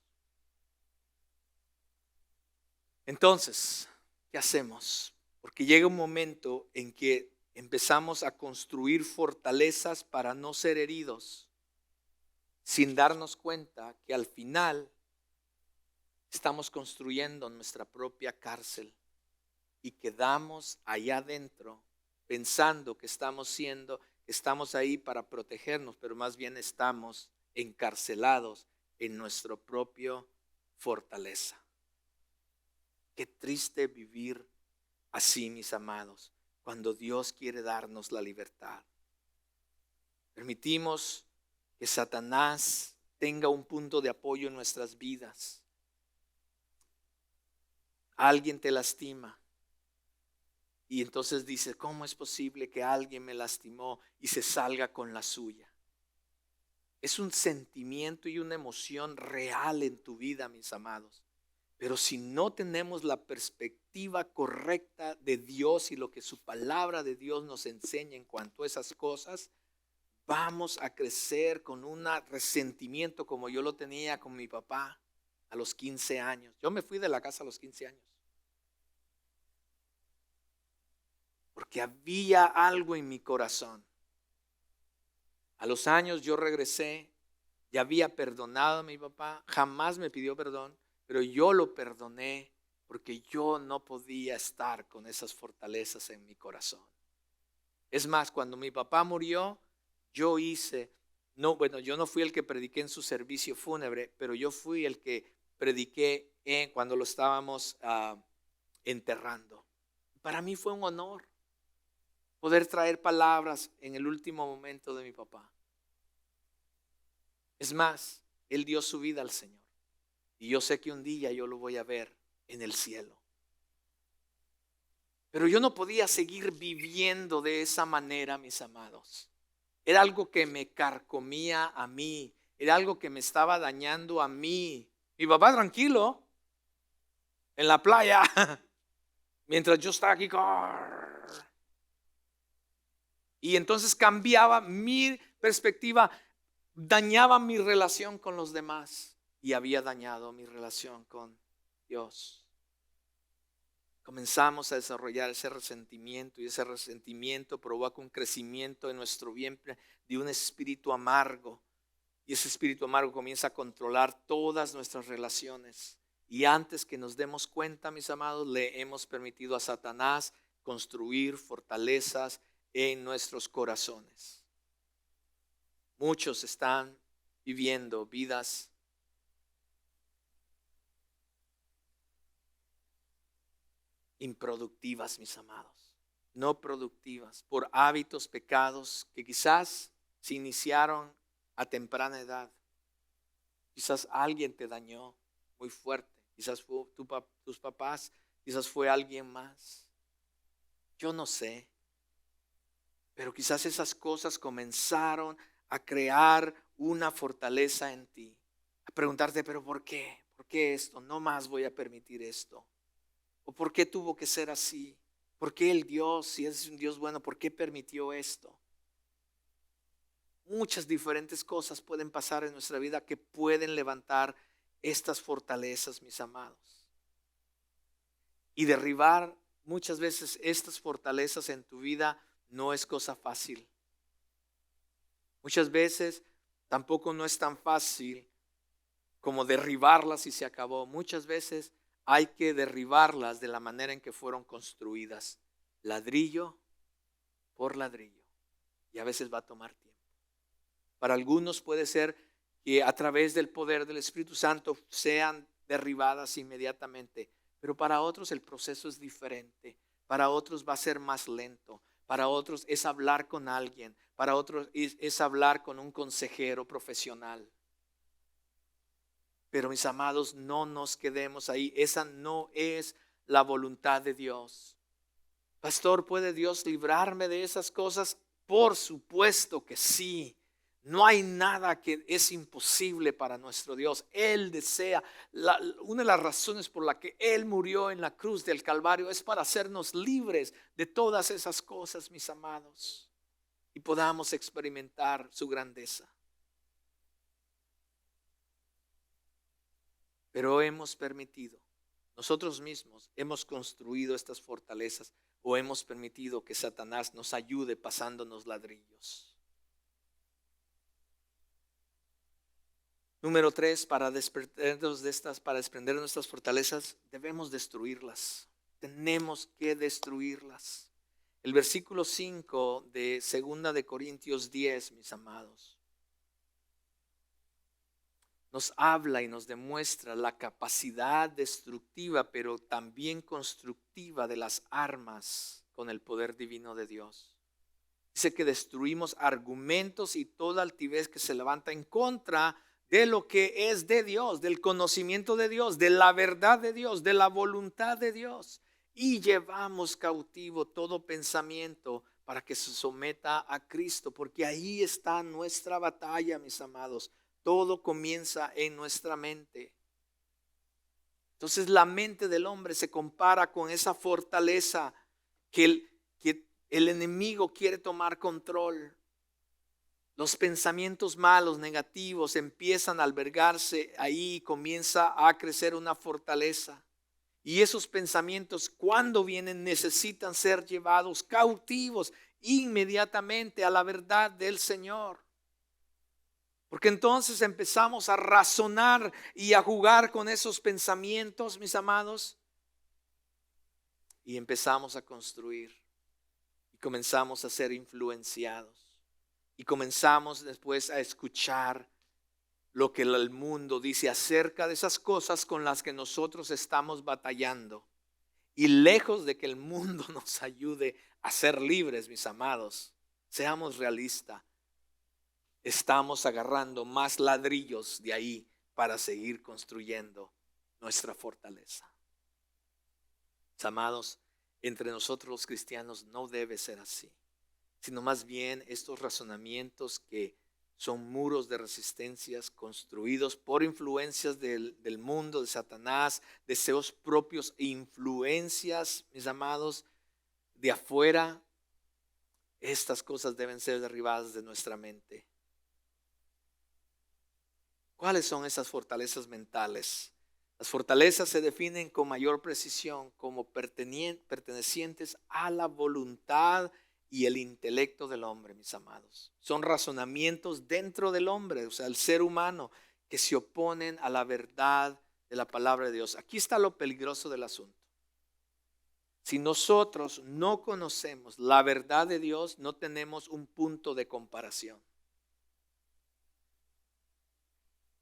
S1: Entonces, ¿qué hacemos? Porque llega un momento en que empezamos a construir fortalezas para no ser heridos, sin darnos cuenta que al final estamos construyendo nuestra propia cárcel y quedamos allá adentro pensando que estamos ahí para protegernos, pero más bien estamos encarcelados en nuestra propia fortaleza. Qué triste vivir así, mis amados, cuando Dios quiere darnos la libertad. Permitimos que Satanás tenga un punto de apoyo en nuestras vidas. Alguien te lastima y entonces dice: ¿cómo es posible que alguien me lastimó y se salga con la suya? Es un sentimiento y una emoción real en tu vida, mis amados. Pero si no tenemos la perspectiva correcta de Dios y lo que su palabra de Dios nos enseña en cuanto a esas cosas, vamos a crecer con un resentimiento como yo lo tenía con mi papá a los 15 años. Yo me fui de la casa a los 15 años. Porque había algo en mi corazón. A los años yo regresé, ya había perdonado a mi papá, jamás me pidió perdón, pero yo lo perdoné porque yo no podía estar con esas fortalezas en mi corazón. Es más, cuando mi papá murió, yo no fui el que prediqué en su servicio fúnebre, pero yo fui el que prediqué cuando lo estábamos enterrando. Para mí fue un honor poder traer palabras en el último momento de mi papá. Es más, él dio su vida al Señor. Y yo sé que un día yo lo voy a ver en el cielo. Pero yo no podía seguir viviendo de esa manera, mis amados. Era algo que me carcomía a mí. Era algo que me estaba dañando a mí. Mi papá tranquilo en la playa mientras yo estaba aquí. Y entonces cambiaba mi perspectiva, dañaba mi relación con los demás y había dañado mi relación con Dios. Comenzamos a desarrollar ese resentimiento y ese resentimiento provoca un crecimiento en nuestro vientre de un espíritu amargo. Y ese espíritu amargo comienza a controlar todas nuestras relaciones. Y antes que nos demos cuenta, mis amados, le hemos permitido a Satanás construir fortalezas en nuestros corazones. Muchos están viviendo vidas improductivas, mis amados, no productivas, por hábitos, pecados que quizás se iniciaron a temprana edad. Quizás alguien te dañó muy fuerte, quizás fue tus papás, quizás fue alguien más. Yo no sé, pero quizás esas cosas comenzaron a crear una fortaleza en ti, a preguntarte, pero ¿por qué? ¿Por qué esto? No más voy a permitir esto. ¿O por qué tuvo que ser así? ¿Por qué el Dios, si es un Dios bueno, por qué permitió esto? Muchas diferentes cosas pueden pasar en nuestra vida que pueden levantar estas fortalezas, mis amados. Y derribar muchas veces estas fortalezas en tu vida no es cosa fácil. Muchas veces tampoco no es tan fácil como derribarlas y se acabó. Muchas veces hay que derribarlas de la manera en que fueron construidas, ladrillo por ladrillo. Y a veces va a tomar tiempo. Para algunos puede ser que a través del poder del Espíritu Santo sean derribadas inmediatamente, pero para otros el proceso es diferente. Para otros va a ser más lento. Para otros es hablar con alguien. Para otros es hablar con un consejero profesional. Pero mis amados, no nos quedemos ahí. Esa no es la voluntad de Dios. Pastor, ¿puede Dios librarme de esas cosas? Por supuesto que sí. No hay nada que es imposible para nuestro Dios. Él desea, una de las razones por la que Él murió en la cruz del Calvario es para hacernos libres de todas esas cosas, mis amados, y podamos experimentar su grandeza. Pero hemos permitido, nosotros mismos hemos construido estas fortalezas o hemos permitido que Satanás nos ayude pasándonos ladrillos. Número 3, para desprendernos de nuestras fortalezas, debemos destruirlas. Tenemos que destruirlas. El versículo 5 de 2 de Corintios 10, mis amados, nos habla y nos demuestra la capacidad destructiva, pero también constructiva de las armas con el poder divino de Dios. Dice que destruimos argumentos y toda altivez que se levanta en contra de lo que es de Dios, del conocimiento de Dios, de la verdad de Dios, de la voluntad de Dios. Y llevamos cautivo todo pensamiento para que se someta a Cristo, porque ahí está nuestra batalla, mis amados. Todo comienza en nuestra mente. Entonces la mente del hombre se compara con esa fortaleza que el enemigo quiere tomar control. Los pensamientos malos, negativos, empiezan a albergarse ahí, comienza a crecer una fortaleza. Y esos pensamientos, cuando vienen, necesitan ser llevados cautivos inmediatamente a la verdad del Señor. Porque entonces empezamos a razonar y a jugar con esos pensamientos, mis amados, y empezamos a construir y comenzamos a ser influenciados y comenzamos después a escuchar lo que el mundo dice acerca de esas cosas con las que nosotros estamos batallando. Y lejos de que el mundo nos ayude a ser libres, mis amados, seamos realistas. Estamos agarrando más ladrillos de ahí para seguir construyendo nuestra fortaleza. Mis amados, entre nosotros los cristianos no debe ser así, sino más bien estos razonamientos que son muros de resistencias construidos por influencias del mundo, de Satanás, deseos propios e influencias, mis amados, de afuera. Estas cosas deben ser derribadas de nuestra mente. ¿Cuáles son esas fortalezas mentales? Las fortalezas se definen con mayor precisión como pertenecientes a la voluntad y el intelecto del hombre, mis amados. Son razonamientos dentro del hombre, o sea, el ser humano, que se oponen a la verdad de la palabra de Dios. Aquí está lo peligroso del asunto. Si nosotros no conocemos la verdad de Dios, no tenemos un punto de comparación.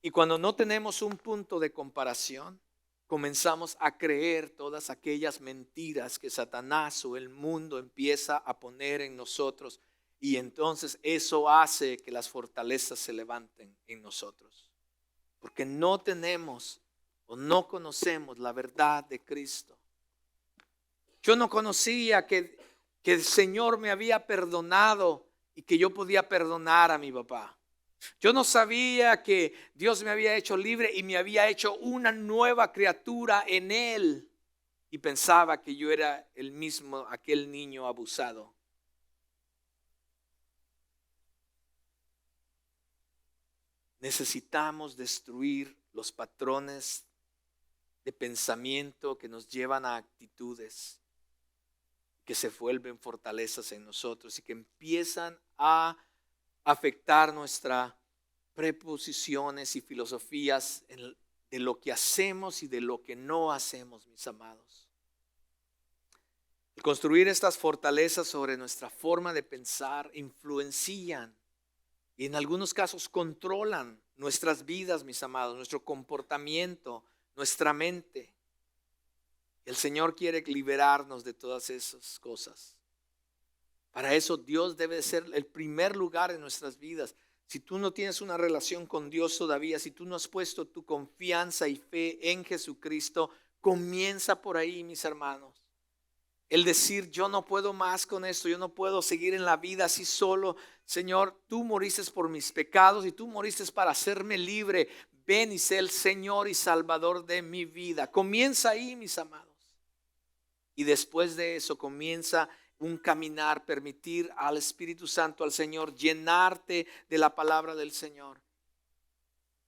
S1: Y cuando no tenemos un punto de comparación, comenzamos a creer todas aquellas mentiras que Satanás o el mundo empieza a poner en nosotros. Y entonces eso hace que las fortalezas se levanten en nosotros. Porque no tenemos o no conocemos la verdad de Cristo. Yo no conocía que el Señor me había perdonado y que yo podía perdonar a mi papá. Yo no sabía que Dios me había hecho libre y me había hecho una nueva criatura en Él. Y pensaba que yo era el mismo, aquel niño abusado. Necesitamos destruir los patrones de pensamiento que nos llevan a actitudes que se vuelven fortalezas en nosotros y que empiezan a afectar nuestras preposiciones y filosofías de lo que hacemos y de lo que no hacemos, mis amados. El construir estas fortalezas sobre nuestra forma de pensar influencian y en algunos casos controlan nuestras vidas, mis amados, nuestro comportamiento, nuestra mente. El Señor quiere liberarnos de todas esas cosas. Para eso Dios debe ser el primer lugar en nuestras vidas. Si tú no tienes una relación con Dios todavía, si tú no has puesto tu confianza y fe en Jesucristo, comienza por ahí, mis hermanos. El decir, yo no puedo más con esto, yo no puedo seguir en la vida así solo. Señor, tú moriste por mis pecados y tú moriste para hacerme libre. Ven y sé el Señor y Salvador de mi vida. Comienza ahí, mis amados. Y después de eso comienza un caminar, permitir al Espíritu Santo, al Señor, llenarte de la palabra del Señor.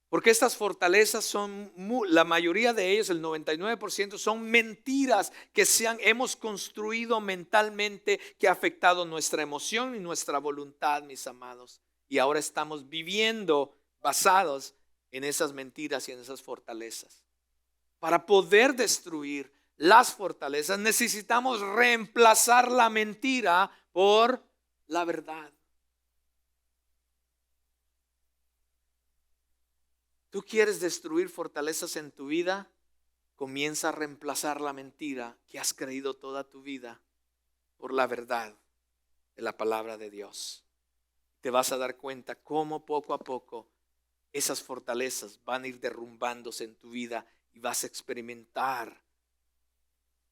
S1: Porque estas fortalezas son, la mayoría de ellos, el 99%, son mentiras que hemos construido mentalmente, que ha afectado nuestra emoción y nuestra voluntad, mis amados. Y ahora estamos viviendo basados en esas mentiras y en esas fortalezas. Para poder destruir las fortalezas necesitamos reemplazar la mentira por la verdad. ¿Tú quieres destruir fortalezas en tu vida? Comienza a reemplazar la mentira que has creído toda tu vida por la verdad de la palabra de Dios. Te vas a dar cuenta cómo poco a poco esas fortalezas van a ir derrumbándose en tu vida y vas a experimentar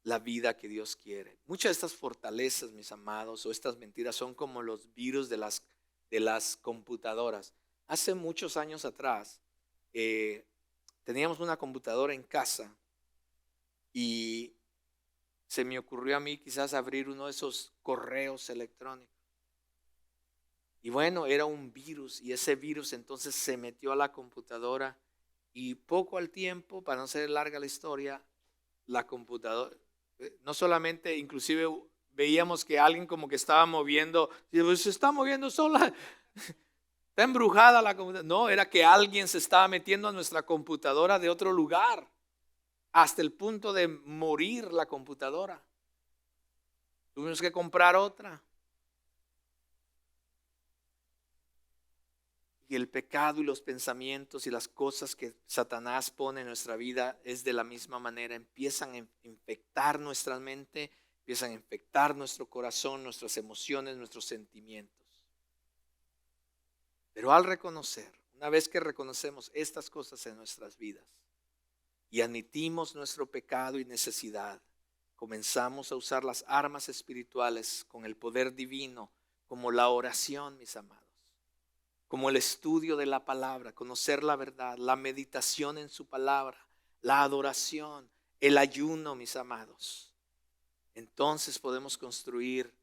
S1: la vida que Dios quiere. Muchas de estas fortalezas, mis amados, o estas mentiras son como los virus de las computadoras. Hace muchos años atrás teníamos una computadora en casa y se me ocurrió a mí quizás abrir uno de esos correos electrónicos. Y bueno, era un virus y ese virus entonces se metió a la computadora y poco al tiempo, para no ser larga la historia, la computadora, no solamente, inclusive veíamos que alguien como que estaba moviendo, se está moviendo sola, está embrujada la computadora. No, era que alguien se estaba metiendo a nuestra computadora de otro lugar, hasta el punto de morir la computadora. Tuvimos que comprar otra. Y el pecado y los pensamientos y las cosas que Satanás pone en nuestra vida es de la misma manera. Empiezan a infectar nuestra mente, empiezan a infectar nuestro corazón, nuestras emociones, nuestros sentimientos. Pero al reconocer, una vez que reconocemos estas cosas en nuestras vidas y admitimos nuestro pecado y necesidad, comenzamos a usar las armas espirituales con el poder divino, como la oración, mis amados. Como el estudio de la palabra, conocer la verdad, la meditación en su palabra, la adoración, el ayuno, mis amados. Entonces podemos construir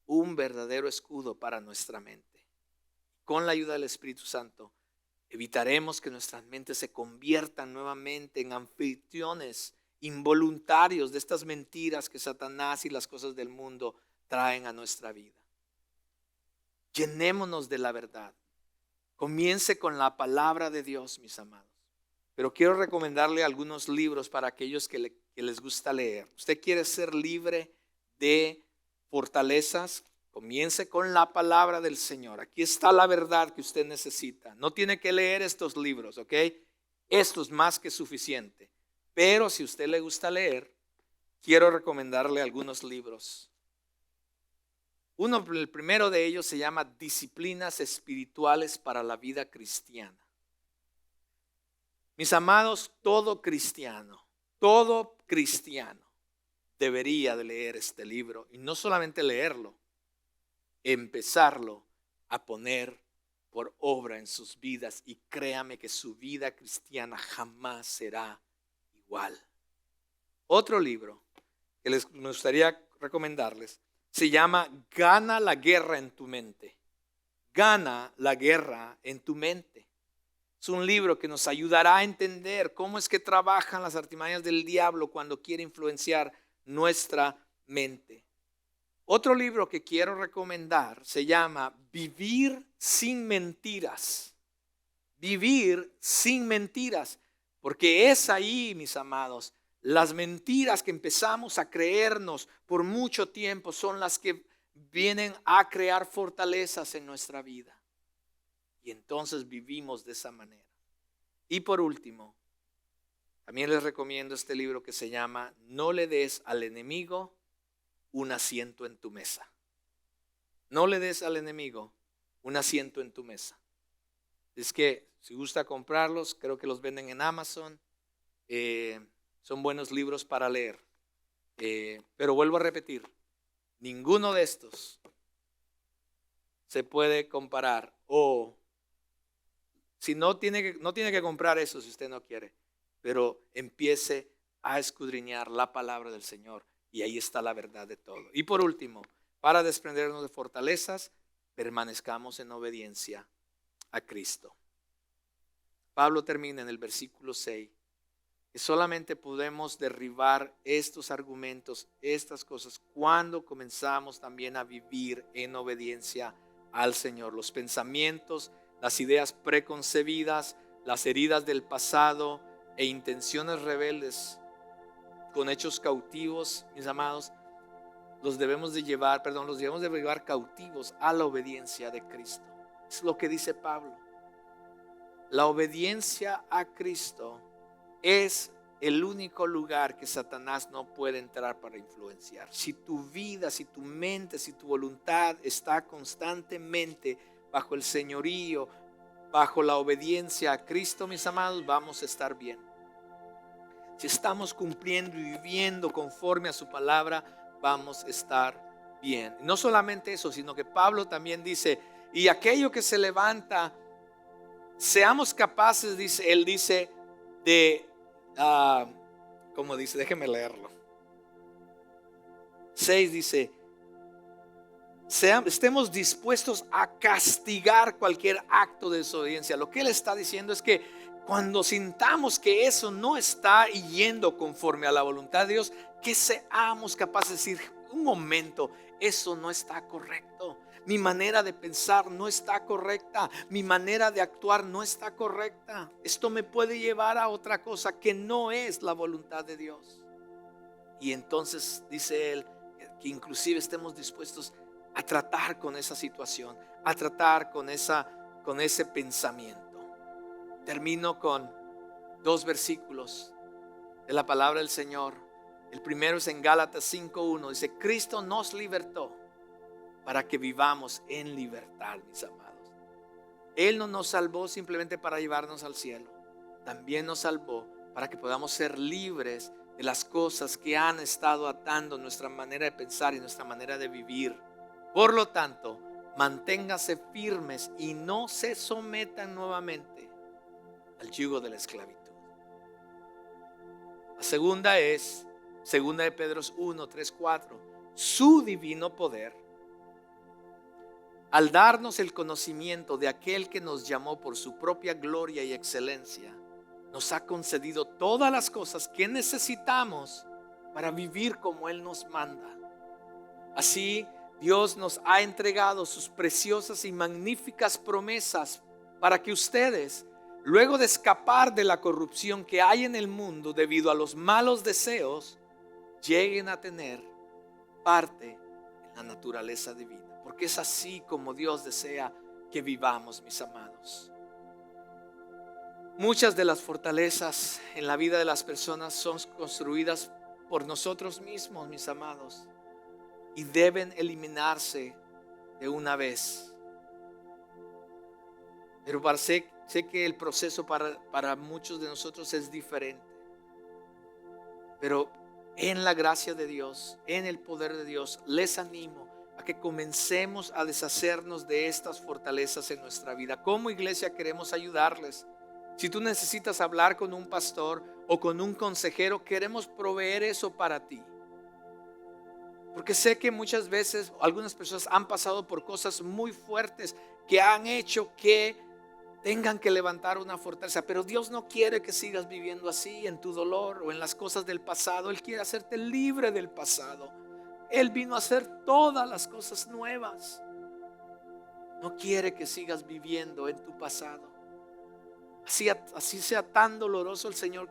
S1: un verdadero escudo para nuestra mente. Con la ayuda del Espíritu Santo, evitaremos que nuestras mentes se conviertan nuevamente en anfitriones involuntarios de estas mentiras que Satanás y las cosas del mundo traen a nuestra vida. Llenémonos de la verdad. Comience con la palabra de Dios, mis amados. Pero quiero recomendarle algunos libros para aquellos que les gusta leer. Usted quiere ser libre de fortalezas, comience con la palabra del Señor. Aquí está la verdad que usted necesita. No tiene que leer estos libros, ¿ok? Esto es más que suficiente. Pero si a usted le gusta leer, quiero recomendarle algunos libros. El primero de ellos se llama Disciplinas Espirituales para la Vida Cristiana. Mis amados, todo cristiano debería de leer este libro. Y no solamente leerlo, empezarlo a poner por obra en sus vidas. Y créame que su vida cristiana jamás será igual. Otro libro que me gustaría recomendarles se llama Gana la guerra en tu mente. Gana la guerra en tu mente. Es un libro que nos ayudará a entender cómo es que trabajan las artimañas del diablo cuando quiere influenciar nuestra mente. Otro libro que quiero recomendar se llama Vivir sin mentiras. Vivir sin mentiras. Porque es ahí, mis amados, las mentiras que empezamos a creernos por mucho tiempo son las que vienen a crear fortalezas en nuestra vida. Y entonces vivimos de esa manera. Y por último, también les recomiendo este libro que se llama No le des al enemigo un asiento en tu mesa. No le des al enemigo un asiento en tu mesa. Es que si gusta comprarlos, creo que los venden en Amazon. Son buenos libros para leer. Pero vuelvo a repetir, ninguno de estos se puede comparar. O si no tiene que comprar eso si usted no quiere. Pero empiece a escudriñar la palabra del Señor. Y ahí está la verdad de todo. Y por último, para desprendernos de fortalezas, permanezcamos en obediencia a Cristo. Pablo termina en el versículo 6. Que solamente podemos derribar estos argumentos, estas cosas, cuando comenzamos también a vivir en obediencia al Señor. Los pensamientos, las ideas preconcebidas, las heridas del pasado e intenciones rebeldes con hechos cautivos, mis amados, los debemos de llevar cautivos a la obediencia de Cristo. Es lo que dice Pablo. La obediencia a Cristo es el único lugar que Satanás no puede entrar para influenciar. Si tu vida, si tu mente, si tu voluntad está constantemente bajo el señorío, bajo la obediencia a Cristo, mis amados, vamos a estar bien. Si estamos cumpliendo y viviendo conforme a su palabra, vamos a estar bien. No solamente eso, sino que Pablo también dice, y aquello que se levanta, seamos capaces, dice, él dice, de, como dice, déjeme leerlo. 6 dice, estemos dispuestos a castigar cualquier acto de desobediencia. Lo que él está diciendo es que cuando sintamos que eso no está yendo conforme a la voluntad de Dios, que seamos capaces de decir, un momento, eso no está correcto. Mi manera de pensar no está correcta. Mi manera de actuar no está correcta. Esto me puede llevar a otra cosa que no es la voluntad de Dios. Y entonces dice él que inclusive estemos dispuestos a tratar con esa situación, a tratar con ese pensamiento. Termino con 2 versículos de la palabra del Señor. El primero es en Gálatas 5:1. Dice, Cristo nos libertó para que vivamos en libertad, mis amados. Él no nos salvó simplemente para llevarnos al cielo. También nos salvó para que podamos ser libres de las cosas que han estado atando nuestra manera de pensar y nuestra manera de vivir. Por lo tanto, manténganse firmes y no se sometan nuevamente al yugo de la esclavitud. La segunda es, segunda de Pedro 1, 3, 4. Su divino poder, al darnos el conocimiento de aquel que nos llamó por su propia gloria y excelencia, nos ha concedido todas las cosas que necesitamos para vivir como Él nos manda. Así, Dios nos ha entregado sus preciosas y magníficas promesas para que ustedes, luego de escapar de la corrupción que hay en el mundo debido a los malos deseos, lleguen a tener parte en la naturaleza divina, porque es así como Dios desea que vivamos, mis amados. Muchas de las fortalezas en la vida de las personas son construidas por nosotros mismos, mis amados, y deben eliminarse de una vez. Pero sé que el proceso para muchos de nosotros es diferente. Pero en la gracia de Dios, en el poder de Dios, les animo a que comencemos a deshacernos de estas fortalezas en nuestra vida. Como iglesia queremos ayudarles. Si tú necesitas hablar con un pastor o con un consejero, queremos proveer eso para ti. Porque sé que muchas veces algunas personas han pasado por cosas muy fuertes que han hecho que tengan que levantar una fortaleza. Pero Dios no quiere que sigas viviendo así en tu dolor o en las cosas del pasado. Él quiere hacerte libre del pasado. Él vino a hacer todas las cosas nuevas. No quiere que sigas viviendo en tu pasado. Así sea tan doloroso, el Señor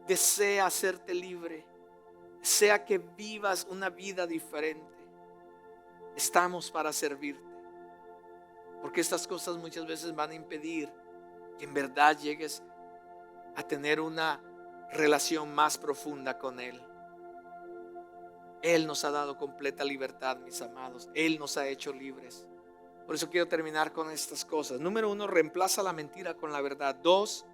S1: desea hacerte libre. Desea que vivas una vida diferente. Estamos para servirte. Porque estas cosas muchas veces van a impedir que en verdad llegues a tener una relación más profunda con Él. Él nos ha dado completa libertad, mis amados. Él nos ha hecho libres. Por eso quiero terminar con estas cosas. Número 1, reemplaza la mentira con la verdad. 2,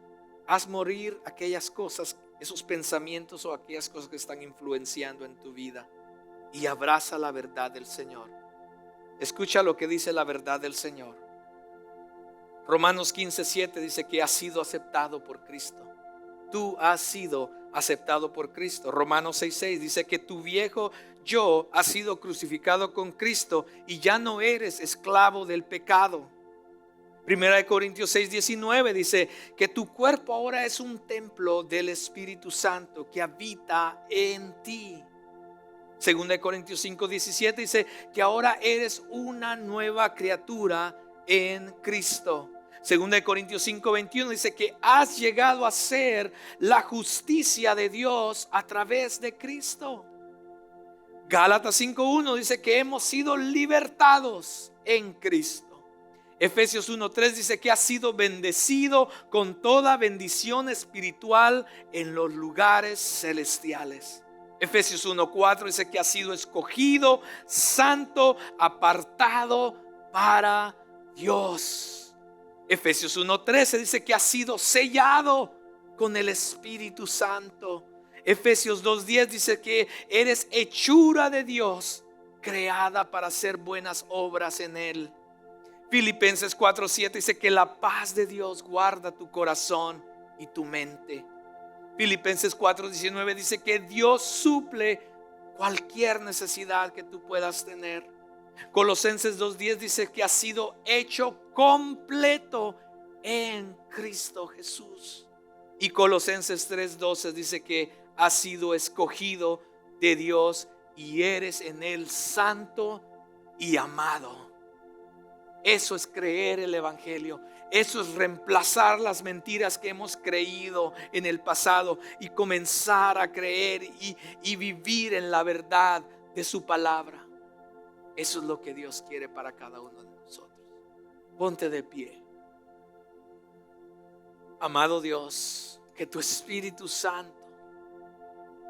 S1: haz morir aquellas cosas, esos pensamientos o aquellas cosas que están influenciando en tu vida. Y abraza la verdad del Señor. Escucha lo que dice la verdad del Señor. Romanos 15:7 dice que has sido aceptado por Cristo. Tú has sido aceptado por Cristo. Romanos 6:6 dice que tu viejo yo ha sido crucificado con Cristo y ya no eres esclavo del pecado. Primera de Corintios 6:19 dice que tu cuerpo ahora es un templo del Espíritu Santo que habita en ti. Segunda de Corintios 5:17 dice que ahora eres una nueva criatura en Cristo. Segunda de Corintios 5:21 dice que has llegado a ser la justicia de Dios a través de Cristo. Gálatas 5:1 dice que hemos sido libertados en Cristo. Efesios 1:3 dice que has sido bendecido con toda bendición espiritual en los lugares celestiales. Efesios 1:4 dice que has sido escogido, santo, apartado para Dios. Efesios 1:13 dice que has sido sellado con el Espíritu Santo. Efesios 2:10 dice que eres hechura de Dios, creada para hacer buenas obras en Él. Filipenses 4:7 dice que la paz de Dios guarda tu corazón y tu mente. Filipenses 4:19 dice que Dios suple cualquier necesidad que tú puedas tener. Colosenses 2:10 dice que has sido hecho completo en Cristo Jesús. Y Colosenses 3:12 dice que has sido escogido de Dios y eres en Él santo y amado. Eso es creer el Evangelio. Eso es reemplazar las mentiras que hemos creído en el pasado y comenzar a creer y vivir en la verdad de su palabra. Eso es lo que Dios quiere para cada uno de nosotros. Ponte de pie. Amado Dios, que tu Espíritu Santo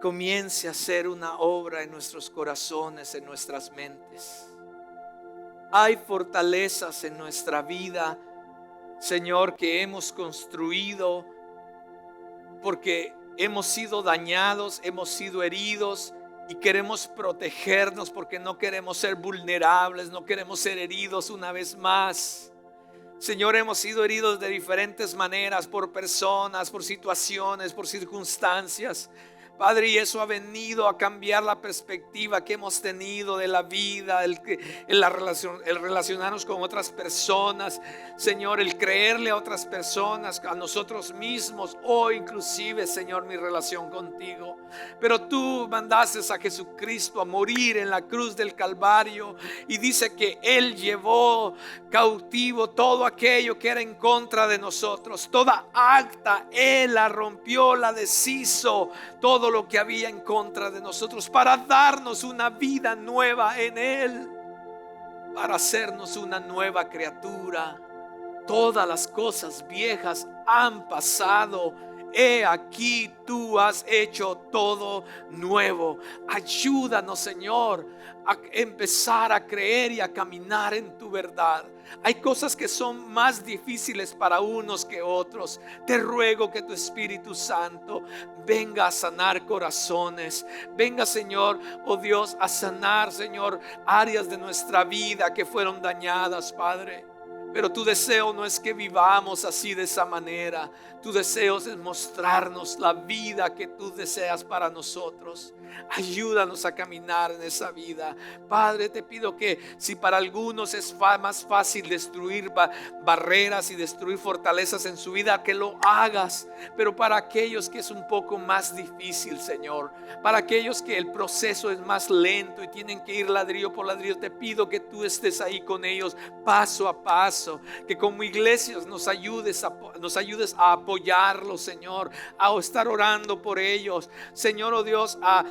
S1: comience a hacer una obra en nuestros corazones, en nuestras mentes. Hay fortalezas en nuestra vida, Señor, que hemos construido porque hemos sido dañados, hemos sido heridos y queremos protegernos porque no queremos ser vulnerables, no queremos ser heridos una vez más. Señor, hemos sido heridos de diferentes maneras, por personas, por situaciones, por circunstancias. Padre, y eso ha venido a cambiar la perspectiva que hemos tenido de la vida, el relacionarnos con otras personas, Señor, el creerle a otras personas, a nosotros mismos, o inclusive, Señor, mi relación contigo. Pero tú mandaste a Jesucristo a morir en la cruz del Calvario y dice que Él llevó cautivo todo aquello que era en contra de nosotros. Toda acta Él la rompió, la deshizo, todo
S2: todo lo que había en contra de nosotros, para darnos una vida nueva en Él, para hacernos una nueva criatura. Todas las cosas viejas han pasado. He aquí, tú has hecho todo nuevo. Ayúdanos, Señor, a empezar a creer y a caminar en tu verdad. Hay cosas que son más difíciles para unos que otros. Te ruego que tu Espíritu Santo venga a sanar corazones. Venga, Señor, oh Dios, a sanar, Señor, áreas de nuestra vida que fueron dañadas, Padre. Pero tu deseo no es que vivamos así, de esa manera. Tu deseo es mostrarnos la vida que tú deseas para nosotros. Ayúdanos a caminar en esa vida. Padre, te pido que si para algunos es más fácil destruir barreras y destruir fortalezas en su vida, que lo hagas. Pero para aquellos que es un poco más difícil, Señor, para aquellos que el proceso es más lento y tienen que ir ladrillo por ladrillo, te pido que tú estés ahí con ellos paso a paso. Que como iglesias nos ayudes a apoyarlos, Señor, a estar orando por ellos, Señor, oh Dios, a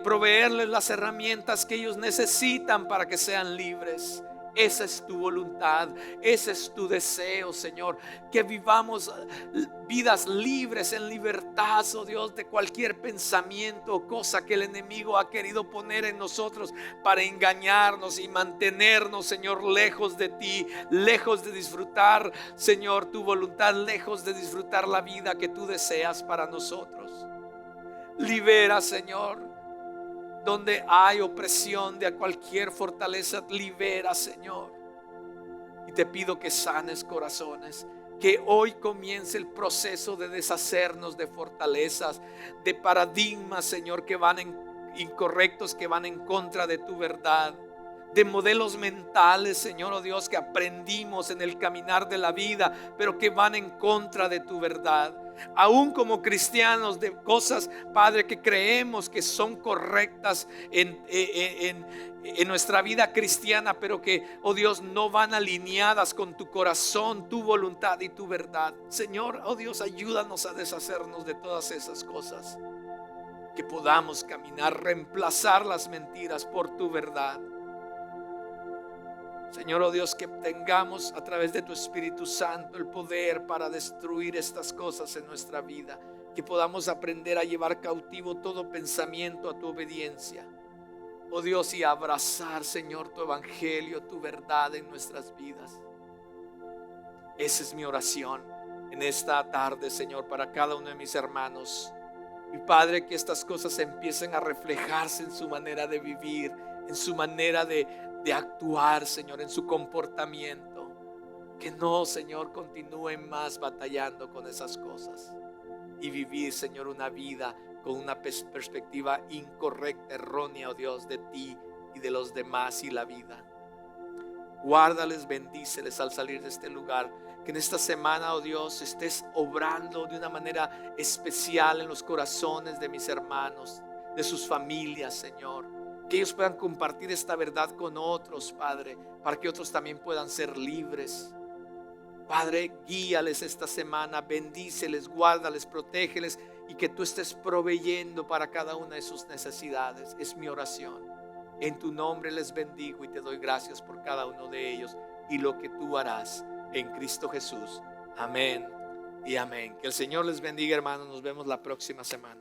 S2: proveerles las herramientas que ellos necesitan para que sean libres. Esa es tu voluntad, ese es tu deseo, Señor, que vivamos vidas libres, en libertad, oh Dios, de cualquier pensamiento o cosa que el enemigo ha querido poner en nosotros para engañarnos y mantenernos, Señor, lejos de ti, lejos de disfrutar, Señor, tu voluntad, lejos de disfrutar la vida que tú deseas para nosotros. Libera, Señor, donde hay opresión de cualquier fortaleza, libera, Señor. Y te pido que sanes corazones, que hoy comience el proceso de deshacernos de fortalezas, de paradigmas, Señor, que van incorrectos, que van en contra de tu verdad, de modelos mentales, Señor, oh Dios, que aprendimos en el caminar de la vida, pero que van en contra de tu verdad. Aún como cristianos, de cosas, Padre, que creemos que son correctas en nuestra vida cristiana, pero que, oh Dios, no van alineadas con tu corazón, tu voluntad y tu verdad. Señor, oh Dios, ayúdanos a deshacernos de todas esas cosas, que podamos caminar, reemplazar las mentiras por tu verdad. Señor, oh Dios, que tengamos a través de tu Espíritu Santo el poder para destruir estas cosas en nuestra vida, que podamos aprender a llevar cautivo todo pensamiento a tu obediencia, oh Dios, y abrazar, Señor, tu evangelio, tu verdad en nuestras vidas. Esa es mi oración en esta tarde, Señor, para cada uno de mis hermanos. Y Padre, que estas cosas empiecen a reflejarse en su manera de vivir, en su manera de actuar, Señor, en su comportamiento. Que no, Señor, continúen más batallando con esas cosas y vivir, Señor, una vida con una perspectiva incorrecta, errónea, oh Dios, de ti y de los demás y la vida. Guárdales, bendíceles al salir de este lugar. Que en esta semana, oh Dios, estés obrando de una manera especial en los corazones de mis hermanos, de sus familias, Señor. Que ellos puedan compartir esta verdad con otros, Padre, para que otros también puedan ser libres. Padre, guíales esta semana, bendíceles, guárdales, protégeles, y que tú estés proveyendo para cada una de sus necesidades. Es mi oración. En tu nombre les bendigo y te doy gracias por cada uno de ellos y lo que tú harás en Cristo Jesús. Amén y amén. Que el Señor les bendiga, hermanos. Nos vemos la próxima semana.